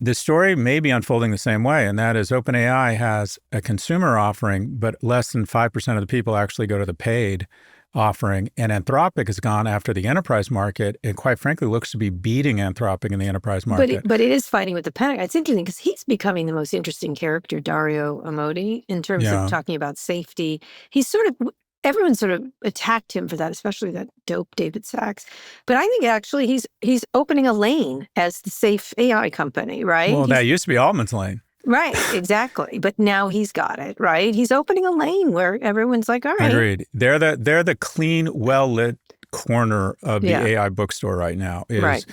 The story may be unfolding the same way, and that is OpenAI has a consumer offering, but less than 5% of the people actually go to the paid offering. And Anthropic has gone after the enterprise market and quite frankly looks to be beating Anthropic in the enterprise market. But it is fighting with the Pentagon. It's interesting because he's becoming the most interesting character, Dario Amodei, in terms of talking about safety. He's sort of, everyone sort of attacked him for that, especially that dope David Sachs. But I think actually he's opening a lane as the safe AI company, right? Well, that used to be Altman's lane. Right, exactly. But now he's got it, right? He's opening a lane where everyone's like, all right. Agreed. They're the clean, well-lit corner of the AI bookstore right now is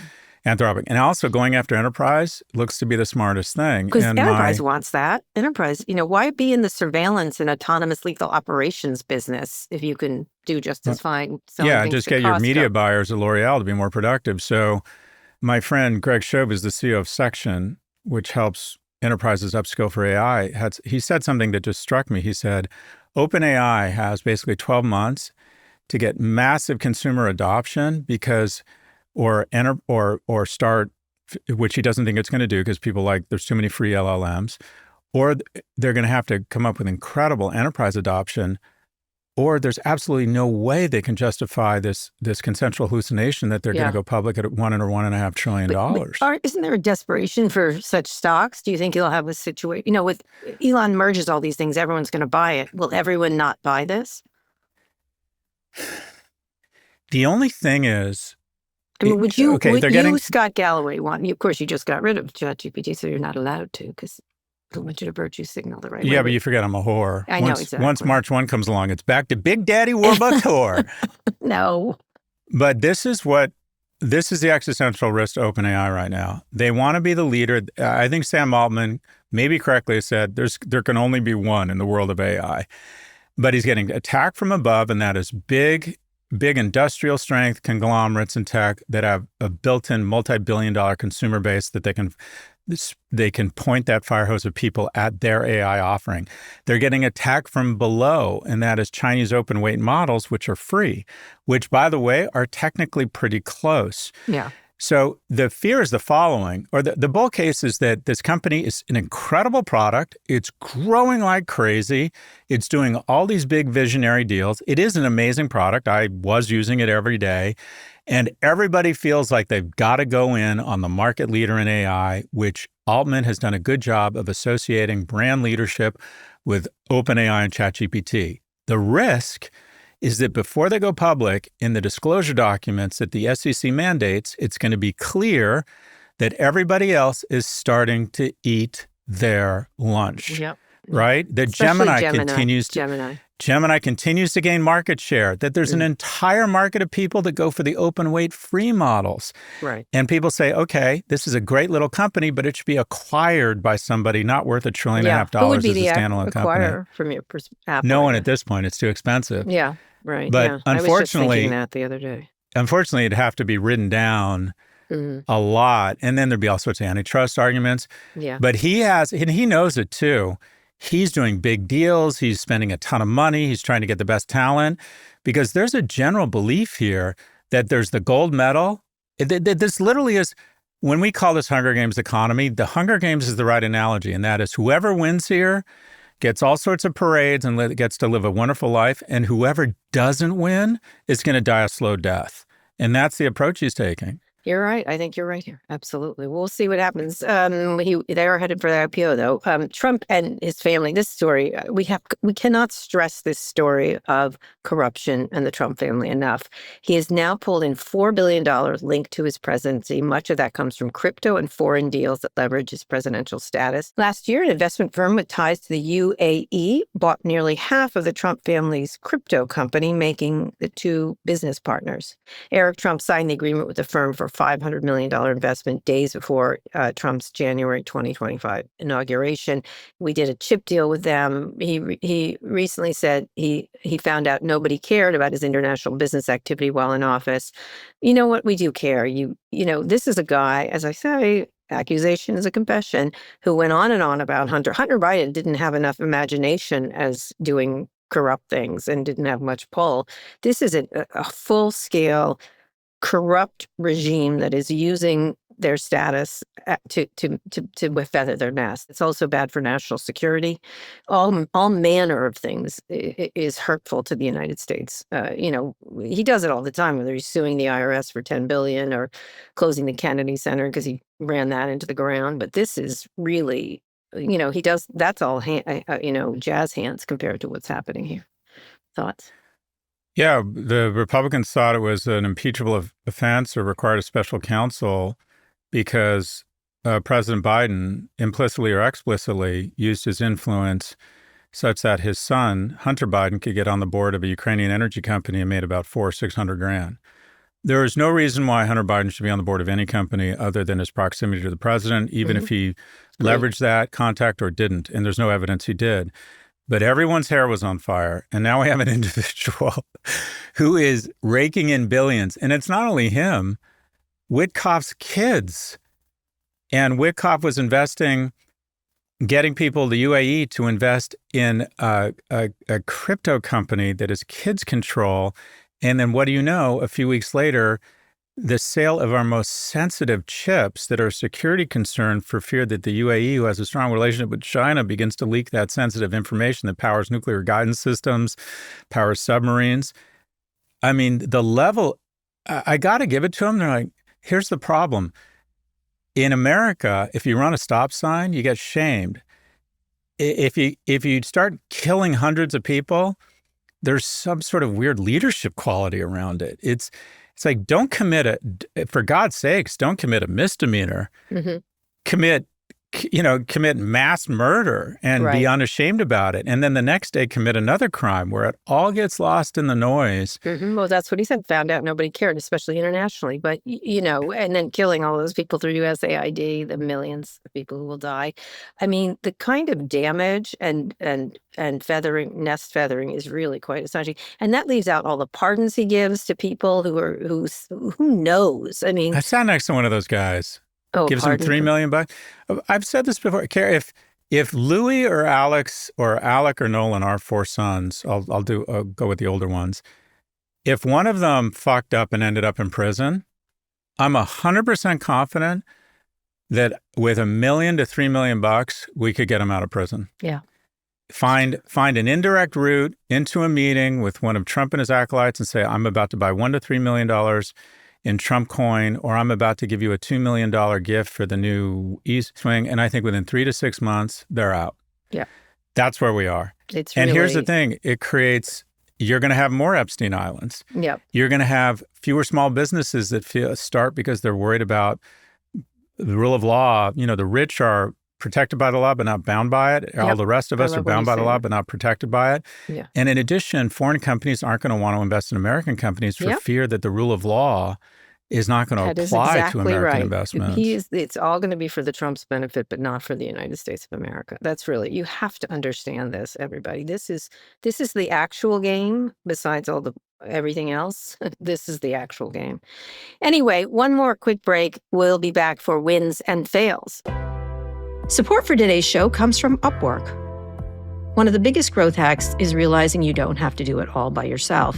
Anthropic. And also going after enterprise looks to be the smartest thing. Because enterprise wants that. Enterprise, why be in the surveillance and autonomous lethal operations business if you can do just as fine? Just get your media buyers at L'Oreal to be more productive. So my friend Greg Shove is the CEO of Section, which helps enterprises upskill for AI. He said something that just struck me. He said, OpenAI has basically 12 months to get massive consumer adoption or start, which he doesn't think it's going to do because people there's too many free LLMs, or they're going to have to come up with incredible enterprise adoption, or there's absolutely no way they can justify this consensual hallucination that they're going to go public at $1 or $1.5 trillion. Isn't there a desperation for such stocks? Do you think you'll have a situation, with Elon merges all these things, everyone's going to buy it. Will everyone not buy this? The only thing is, would you, Scott Galloway, of course, you just got rid of ChatGPT, so you're not allowed to because I don't want you to virtue signal the right way. Yeah, but you forget I'm a whore. I know, exactly. Once March 1 comes along, it's back to Big Daddy Warbucks whore. No. But this is the existential risk to OpenAI right now. They want to be the leader. I think Sam Altman, maybe correctly, said there can only be one in the world of AI. But he's getting attacked from above, and that is big industrial strength conglomerates in tech that have a built-in multi-billion-dollar consumer base that they can point that fire hose of people at their AI offering. They're getting attacked from below, and that is Chinese open weight models, which are free, which, by the way, are technically pretty close. Yeah. So the fear is the following, or the bull case is that this company is an incredible product. It's growing like crazy. It's doing all these big visionary deals. It is an amazing product. I was using it every day. And everybody feels like they've got to go in on the market leader in AI, which Altman has done a good job of associating brand leadership with OpenAI and ChatGPT. The risk is that before they go public, in the disclosure documents that the SEC mandates, it's going to be clear that everybody else is starting to eat their lunch. Yep. Right? That Gemini continues to gain market share, that there's an entire market of people that go for the open weight free models. Right. And people say, okay, this is a great little company, but it should be acquired by somebody not worth $1.5 trillion as a standalone company. From your perspective? No one at this point. It's too expensive. Yeah. Right. But unfortunately, I was just thinking that the other day. Unfortunately, it'd have to be written down a lot. And then there'd be all sorts of antitrust arguments. Yeah. But he knows it too. He's doing big deals. He's spending a ton of money. He's trying to get the best talent because there's a general belief here that there's the gold medal. This literally is, when we call this Hunger Games economy, the Hunger Games is the right analogy. And that is whoever wins here gets all sorts of parades and gets to live a wonderful life. And whoever doesn't win is going to die a slow death. And that's the approach he's taking. You're right. I think you're right here. Absolutely. We'll see what happens. They are headed for the IPO, though. Trump and his family, this story, we cannot stress this story of corruption and the Trump family enough. He has now pulled in $4 billion linked to his presidency. Much of that comes from crypto and foreign deals that leverage his presidential status. Last year, an investment firm with ties to the UAE bought nearly half of the Trump family's crypto company, making the two business partners. Eric Trump signed the agreement with the firm for $500 million investment days before Trump's January 2025 inauguration. We did a chip deal with them. He recently said he found out nobody cared about his international business activity while in office. You know what? We do care. You know, this is a guy, as I say, accusation is a confession, who went on and on about Hunter. Hunter Biden didn't have enough imagination as doing corrupt things and didn't have much pull. This is a full-scale corrupt regime that is using their status to feather their nest. It's also bad for national security. All manner of things is hurtful to the United States. He does it all the time, whether he's suing the IRS for $10 billion or closing the Kennedy Center because he ran that into the ground. But this is really, he does. That's all, jazz hands compared to what's happening here. Thoughts? Yeah, the Republicans thought it was an impeachable offense or required a special counsel because President Biden, implicitly or explicitly, used his influence such that his son, Hunter Biden, could get on the board of a Ukrainian energy company and made about $600,000. There is no reason why Hunter Biden should be on the board of any company other than his proximity to the president, even if he leveraged that contact or didn't. And there's no evidence he did. But everyone's hair was on fire. And now we have an individual who is raking in billions. And it's not only him, Witkoff's kids. And Witkoff was getting people, the UAE, to invest in a crypto company that his kids control. And then what do you know? A few weeks later, the sale of our most sensitive chips that are a security concern for fear that the UAE, who has a strong relationship with China, begins to leak that sensitive information that powers nuclear guidance systems, powers submarines. I mean, the level, I got to give it to them. They're like, here's the problem. In America, if you run a stop sign, you get shamed. If you start killing hundreds of people, there's some sort of weird leadership quality around it. It's like, for God's sakes, don't commit a misdemeanor. Mm-hmm. Commit mass murder and be unashamed about it. And then the next day commit another crime where it all gets lost in the noise. Mm-hmm. Well, that's what he said. Found out nobody cared, especially internationally. But, and then killing all those people through USAID, the millions of people who will die. I mean, the kind of damage and feathering, nest feathering is really quite astonishing. And that leaves out all the pardons he gives to people who knows. I mean, I sat next to one of those guys. Gives him $3 million. I've said this before. If Louis or Alex or Alec or Nolan, our four sons, I'll go with the older ones. If one of them fucked up and ended up in prison, I'm 100% confident that with $1 million to $3 million, we could get him out of prison. Yeah. Find an indirect route into a meeting with one of Trump and his acolytes and say, I'm about to buy $1 to $3 million in Trump coin, or I'm about to give you a $2 million gift for the new East Wing. And I think within 3 to 6 months, they're out. Yeah. That's where we are. And here's the thing. You're going to have more Epstein Islands. Yeah. You're going to have fewer small businesses that start because they're worried about the rule of law. The rich are protected by the law, but not bound by it. All the rest of us are bound by the law, but not protected by it. Yeah. And in addition, foreign companies aren't going to want to invest in American companies for fear that the rule of law is not going to apply to American investments. It's all going to be for the Trump's benefit, but not for the United States of America. That's really, you have to understand this, everybody. This is the actual game. Besides everything else, this is the actual game. Anyway, one more quick break. We'll be back for wins and fails. Support for today's show comes from Upwork. One of the biggest growth hacks is realizing you don't have to do it all by yourself.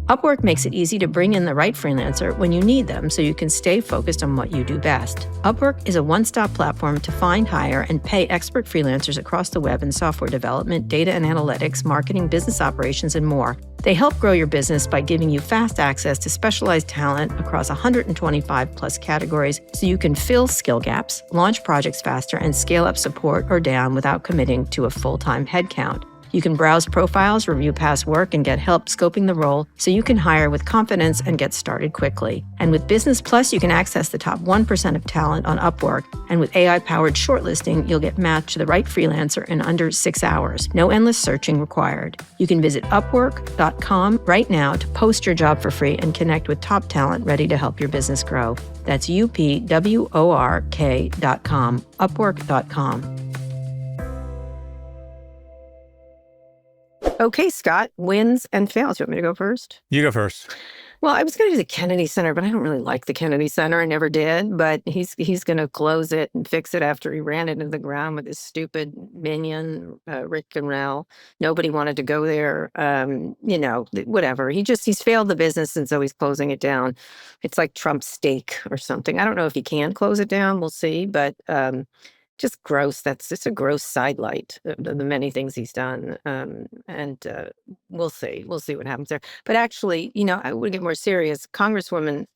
Upwork makes it easy to bring in the right freelancer when you need them so you can stay focused on what you do best. Upwork is a one-stop platform to find, hire, and pay expert freelancers across the web in software development, data and analytics, marketing, business operations, and more. They help grow your business by giving you fast access to specialized talent across 125 plus categories so you can fill skill gaps, launch projects faster, and scale up support or down without committing to a full-time headcount. You can browse profiles, review past work, and get help scoping the role so you can hire with confidence and get started quickly. And with Business Plus, you can access the top 1% of talent on Upwork. And with AI-powered shortlisting, you'll get matched to the right freelancer in under 6 hours. No endless searching required. You can visit Upwork.com right now to post your job for free and connect with top talent ready to help your business grow. That's UPWORK.com, Upwork.com. Okay, Scott, wins and fails. You want me to go first? You go first. Well, I was going to do the Kennedy Center, but I don't really like the Kennedy Center. I never did. But he's going to close it and fix it after he ran it into the ground with his stupid minion, Rick and Rel. Nobody wanted to go there. Whatever. He's failed the business, and so he's closing it down. It's like Trump's steak or something. I don't know if he can close it down. We'll see. But just gross. That's just a gross sidelight of the many things he's done. And we'll see. We'll see what happens there. But actually, I would get more serious. Congresswoman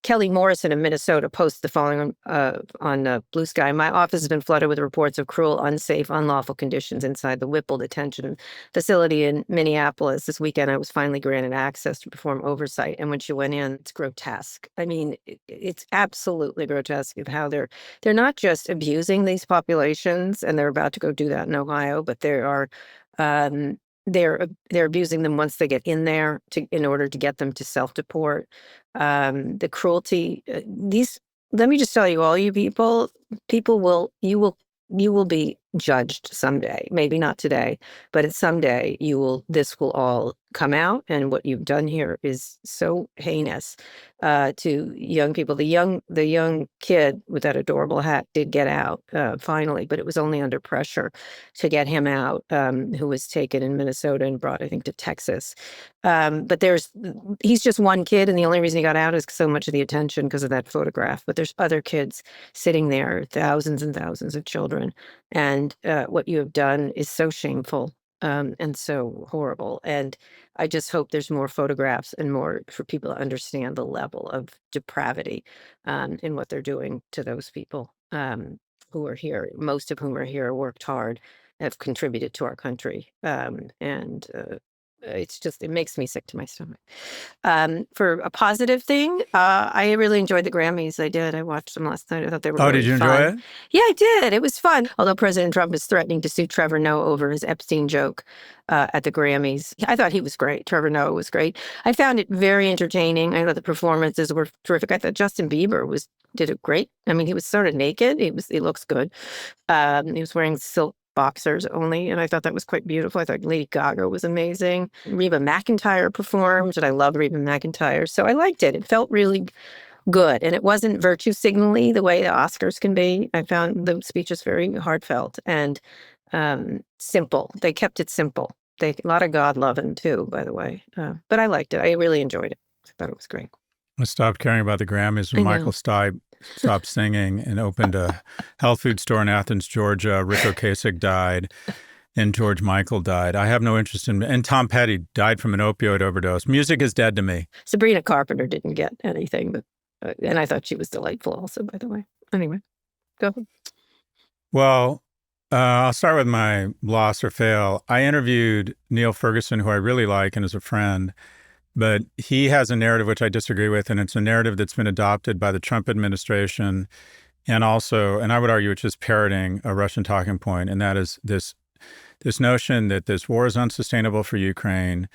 Kelly Morrison of Minnesota posts the following on Blue Sky. My office has been flooded with reports of cruel, unsafe, unlawful conditions inside the Whipple detention facility in Minneapolis. This weekend, I was finally granted access to perform oversight. And when she went in, it's grotesque. I mean, it's absolutely grotesque of how they're not just abusing these populations, and they're about to go do that in Ohio, but they're abusing them once they get in there in order to get them to self-deport. The cruelty, let me just tell you, all you people will be judged someday. Maybe not today, but someday this will all come out. And what you've done here is so heinous to young people. The young kid with that adorable hat did get out finally, but it was only under pressure to get him out, who was taken in Minnesota and brought, I think, to Texas. But he's just one kid, and the only reason he got out is so much of the attention because of that photograph. But there's other kids sitting there, thousands and thousands of children. And what you have done is so shameful and so horrible. And I just hope there's more photographs and more for people to understand the level of depravity in what they're doing to those people who are here, most of whom are here, worked hard, have contributed to our country. It makes me sick to my stomach. For a positive thing, I really enjoyed the Grammys. I did. I watched them last night. I thought they were really did you fun. enjoy it? Yeah, I did. It was fun. Although President Trump is threatening to sue Trevor Noah over his Epstein joke at the Grammys. I thought he was great. Trevor Noah was great. I found it very entertaining. I thought the performances were terrific. I thought Justin Bieber did it great. I mean, he was sort of naked. He looks good. He was wearing silk boxers only, and I thought that was quite beautiful. I thought Lady Gaga was amazing. Reba McEntire performed, and I love Reba McEntire, so I liked it. It felt really good, and it wasn't virtue signally the way the Oscars can be. I found the speeches very heartfelt and simple. They kept it simple. A lot of God loving too, by the way. But I liked it. I really enjoyed it. I thought it was great. I stopped caring about the Grammys when Michael Stipe stopped singing and opened a health food store in Athens, Georgia. Rick Ocasek died, and George Michael died. I have no interest and Tom Petty died from an opioid overdose. Music is dead to me. Sabrina Carpenter didn't get anything, but and I thought she was delightful also, by the way. Anyway, go ahead. Well, I'll start with my loss or fail. I interviewed Neil Ferguson, who I really like and is a friend. But he has a narrative which I disagree with, and it's a narrative that's been adopted by the Trump administration and also, and I would argue it's just parroting a Russian talking point, and that is this notion that this war is unsustainable for Ukraine,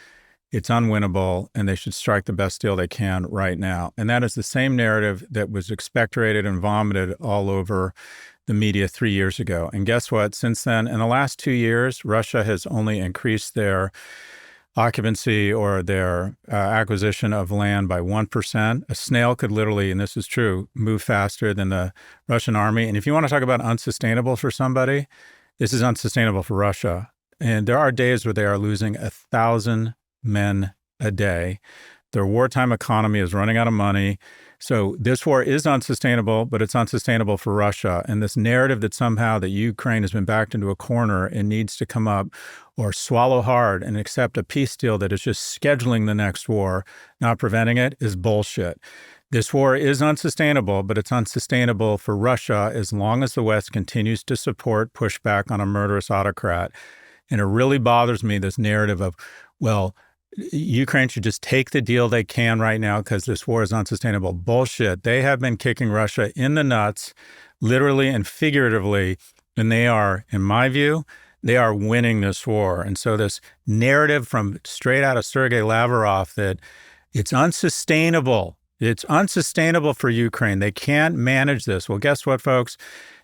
it's unwinnable, and they should strike the best deal they can right now. And that is the same narrative that was expectorated and vomited all over the media 3 years ago. And guess what? Since then, in the last 2 years, Russia has only increased their occupancy or their acquisition of land by 1%. A snail could literally, and this is true, move faster than the Russian army. And if you want to talk about unsustainable for somebody, this is unsustainable for Russia. And there are days where they are losing 1,000 men a day. Their wartime economy is running out of money. So this war is unsustainable, but it's unsustainable for Russia. And this narrative that somehow that Ukraine has been backed into a corner and needs to come up or swallow hard and accept a peace deal that is just scheduling the next war, not preventing it, is bullshit. This war is unsustainable, but it's unsustainable for Russia as long as the West continues to support pushback on a murderous autocrat. And it really bothers me, this narrative of, well, Ukraine should just take the deal they can right now because this war is unsustainable. Bullshit. They have been kicking Russia in the nuts, literally and figuratively, and they are, in my view, they are winning this war. And so this narrative from straight out of Sergei Lavrov that it's unsustainable for Ukraine. They can't manage this. Well, guess what, folks?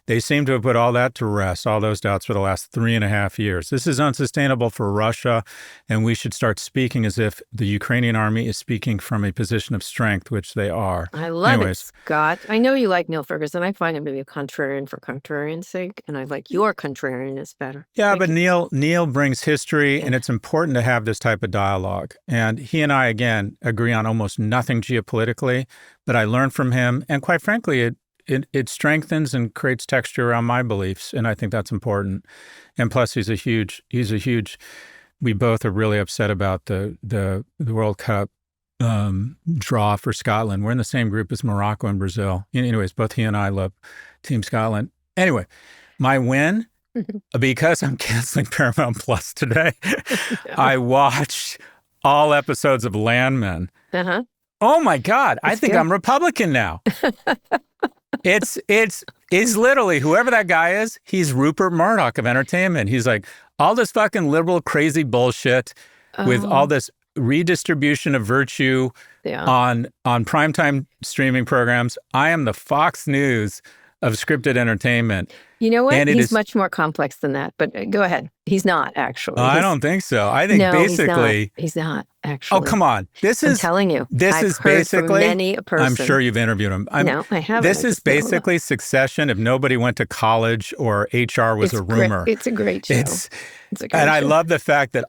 They seem to have put all that to rest, all those doubts for the last 3.5 years. This is unsustainable for Russia, and we should start speaking as if the Ukrainian army is speaking from a position of strength, which they are. I love it, Scott. I know you like Neil Ferguson. I find him to be a contrarian for contrarian's sake, and I like your contrarianness better. Yeah, but Neil brings history, and it's important to have this type of dialogue. And he and I, again, agree on almost nothing geopolitically, but I learned from him, and quite frankly, it strengthens and creates texture around my beliefs, and I think that's important. And plus, he's a huge. We both are really upset about the World Cup draw for Scotland. We're in the same group as Morocco and Brazil. Anyways, both he and I love Team Scotland. Anyway, my win, because I'm canceling Paramount Plus today, I watched all episodes of Landman. Uh-huh. Oh my God, I think I'm Republican now. It's literally, whoever that guy is, he's Rupert Murdoch of entertainment. He's like, all this fucking liberal crazy bullshit with all this redistribution of virtue on primetime streaming programs. I am the Fox News of scripted entertainment. You know what? He's much more complex than that, but go ahead. He's not, actually. I don't think so. I think basically... He's not, actually. Oh, come on. I'm telling you. I've heard basically... from many a person. I'm sure you've interviewed him. No, I haven't. This is basically Succession if nobody went to college or HR was a rumor. It's a great show. It's a great show. I love the fact that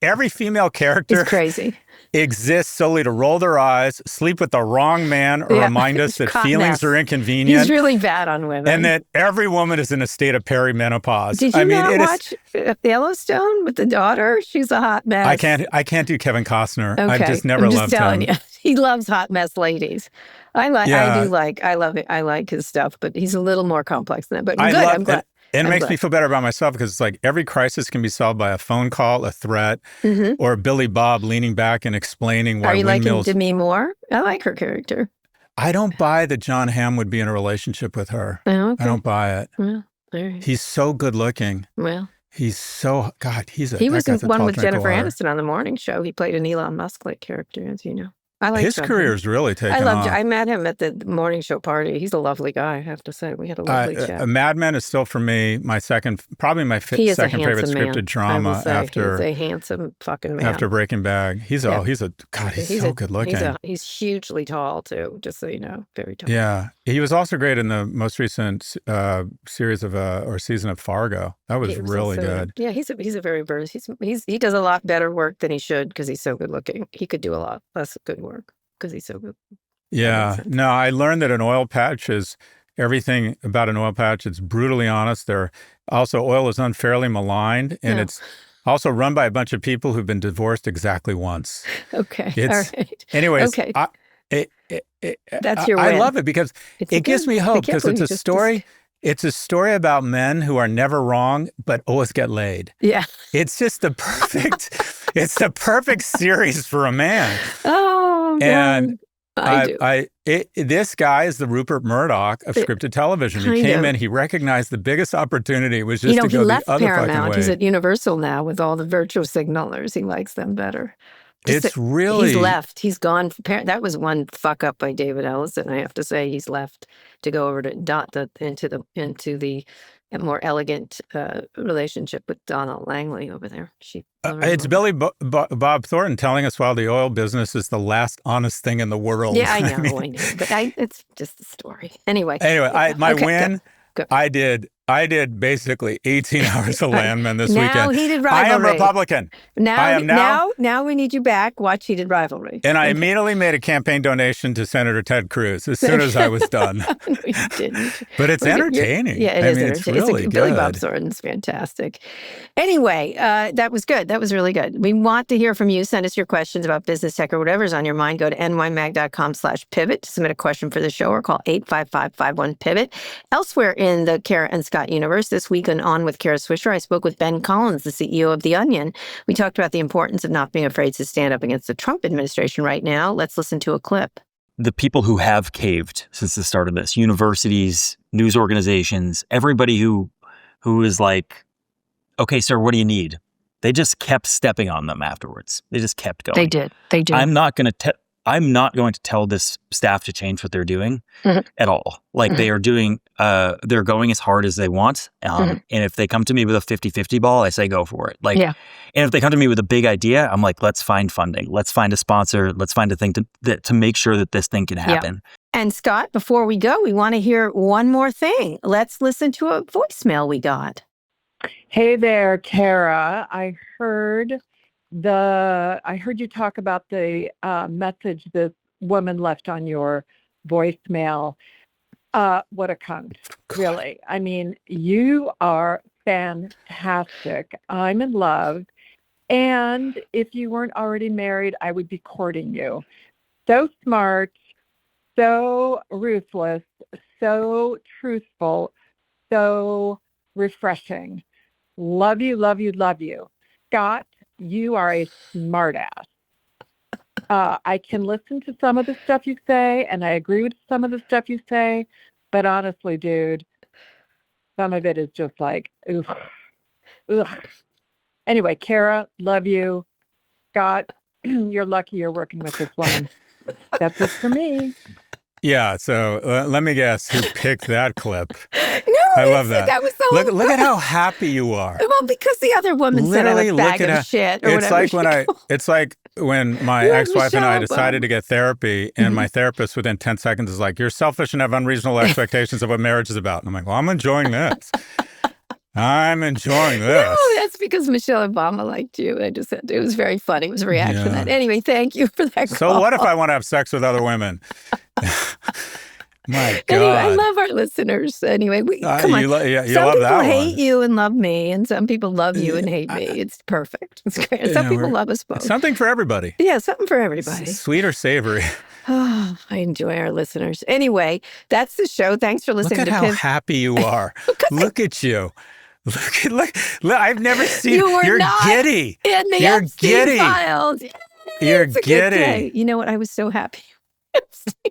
every female character... It's crazy. Exists solely to roll their eyes, sleep with the wrong man, or remind us that feelings are inconvenient. He's really bad on women. And that every woman is in a state of perimenopause. Did you not watch Yellowstone with the daughter? She's a hot mess. I can't do Kevin Costner. Okay. I've just never loved him. You, he loves hot mess ladies. I love it. I like his stuff, but he's a little more complex than that. But I'm glad. And it makes me feel better about myself because it's like every crisis can be solved by a phone call, a threat, or Billy Bob leaning back and explaining why Are you windmills... liking Demi Moore? I like her character. I don't buy that John Hamm would be in a relationship with her. Oh, okay. I don't buy it. Well, all right. He's so good looking. Well, he's so... God, he was in one with Jennifer Aniston on the morning show. He played an Elon Musk-like character, as you know. I like his career's really taken off. I met him at the morning show party. He's a lovely guy, I have to say. We had a lovely chat. Mad Men is still for me my second, probably my second favorite scripted drama after. He's a handsome fucking man. After Breaking Bad, he's so good looking. He's hugely tall too. Just so you know, very tall. Yeah, he was also great in the most recent series of or season of Fargo. That was really good. Yeah, he's a very versatile. He does a lot better work than he should because he's so good looking. He could do a lot less good work because he's so good. Yeah. No, I learned that an oil patch is everything about an oil patch. It's brutally honest. Oil is unfairly maligned, and it's also run by a bunch of people who've been divorced exactly once. Okay. All right. Anyways, okay. That's your win. I love it because it gives me hope because it's a story. It's a story about men who are never wrong, but always get laid. Yeah. It's just the perfect series for a man. Oh, and I do. This guy is the Rupert Murdoch of scripted television. He came in, he recognized the biggest opportunity was just to go the other fucking way. He left Paramount. He's at Universal now with all the virtual signalers. He likes them better. He's left. He's gone. That was one fuck up by David Ellison. I have to say, he's left to go over to into the more elegant relationship with Donna Langley over there. It's Billy Bob Thornton telling us why the oil business is the last honest thing in the world. Yeah, I know, but it's just a story. Anyway, my win. Go. I did basically 18 hours of Landman this weekend. Now Heated Rivalry. I am Republican. Now we need you back. Watch Heated Rivalry. And I immediately made a campaign donation to Senator Ted Cruz as soon as I was done. No, you didn't. But it's entertaining. Yeah, it is entertaining. It's really good. Billy Bob Thornton's fantastic. Anyway, that was good. That was really good. We want to hear from you. Send us your questions about business, tech, or whatever's on your mind. Go to nymag.com/pivot to submit a question for the show or call 855-51-PIVOT. Elsewhere in the Kara and Scott universe, this week on with Kara Swisher, I spoke with Ben Collins, the CEO of The Onion. We talked about the importance of not being afraid to stand up against the Trump administration right now. Let's listen to a clip. The people who have caved since the start of this, universities, news organizations, everybody who is like, okay, sir, what do you need? They just kept stepping on them afterwards. They just kept going. They did. I'm not going to tell this staff to change what they're doing at all. Like they are doing, they're going as hard as they want. And if they come to me with a 50-50 ball, I say, go for it. And if they come to me with a big idea, I'm like, let's find funding. Let's find a sponsor. Let's find a thing to make sure that this thing can happen. Yeah. And Scott, before we go, we want to hear one more thing. Let's listen to a voicemail we got. Hey there, Kara. I heard you talk about the message the woman left on your voicemail. What a cunt, really. I mean, you are fantastic. I'm in love. And if you weren't already married, I would be courting you. So smart, so ruthless, so truthful, so refreshing. Love you, love you, love you. Scott, you are a smartass. I can listen to some of the stuff you say, and I agree with some of the stuff you say, but honestly, dude, some of it is just like, ugh. Anyway, Kara, love you. Scott, you're lucky you're working with this woman. That's it for me. Yeah, so let me guess who picked that clip. No, I love that. That was so look at how happy you are. Well, because the other woman said I'm a bag of shit or it's whatever. It's like when my ex-wife and I decided to get therapy, and my therapist within 10 seconds is like, "You're selfish and have unreasonable expectations of what marriage is about." And I'm like, "Well, I'm enjoying this. I'm enjoying this." No, that's because Michelle Obama liked you. I just said it was very funny. It was a reaction to that. Anyway, thank you for that call. So what if I want to have sex with other women? My God. Anyway, I love our listeners. Anyway, come on. You some love people that hate one. you and love me, and some people love you and hate me. It's perfect. It's great. Some people love us both. Something for everybody. Yeah, something for everybody. Sweet or savory. Oh, I enjoy our listeners. Anyway, that's the show. Thanks for listening. Look at how happy you are. Look at you. Look, I've never seen you're giddy. In the you're Epstein giddy. files. You're it's a giddy. Good day. You know what? I was so happy.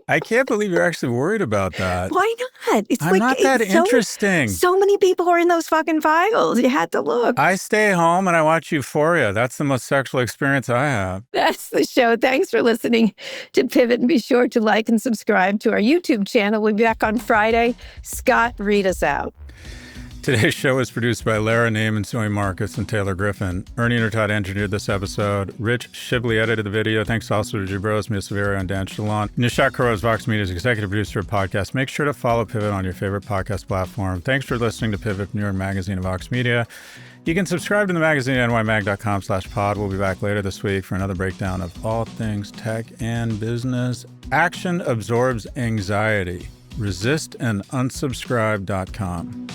I can't believe you're actually worried about that. Why not? It's I'm not that interesting. So many people are in those fucking files. You had to look. I stay home and I watch Euphoria. That's the most sexual experience I have. That's the show. Thanks for listening to Pivot, and be sure to like and subscribe to our YouTube channel. We'll be back on Friday. Scott, read us out. Today's show was produced by Lara Naaman, Zoë Marcus, and Taylor Griffin. Ernie Intertot engineered this episode. Rich Shibley edited the video. Thanks also to Jabros, Mia Severo, and Dan Shalon. Nishat Kurwa is Vox Media's executive producer of podcasts. Make sure to follow Pivot on your favorite podcast platform. Thanks for listening to Pivot from New York Magazine and Vox Media. You can subscribe to the magazine at nymag.com/pod. We'll be back later this week for another breakdown of all things tech and business. Action absorbs anxiety. Resist and unsubscribe.com.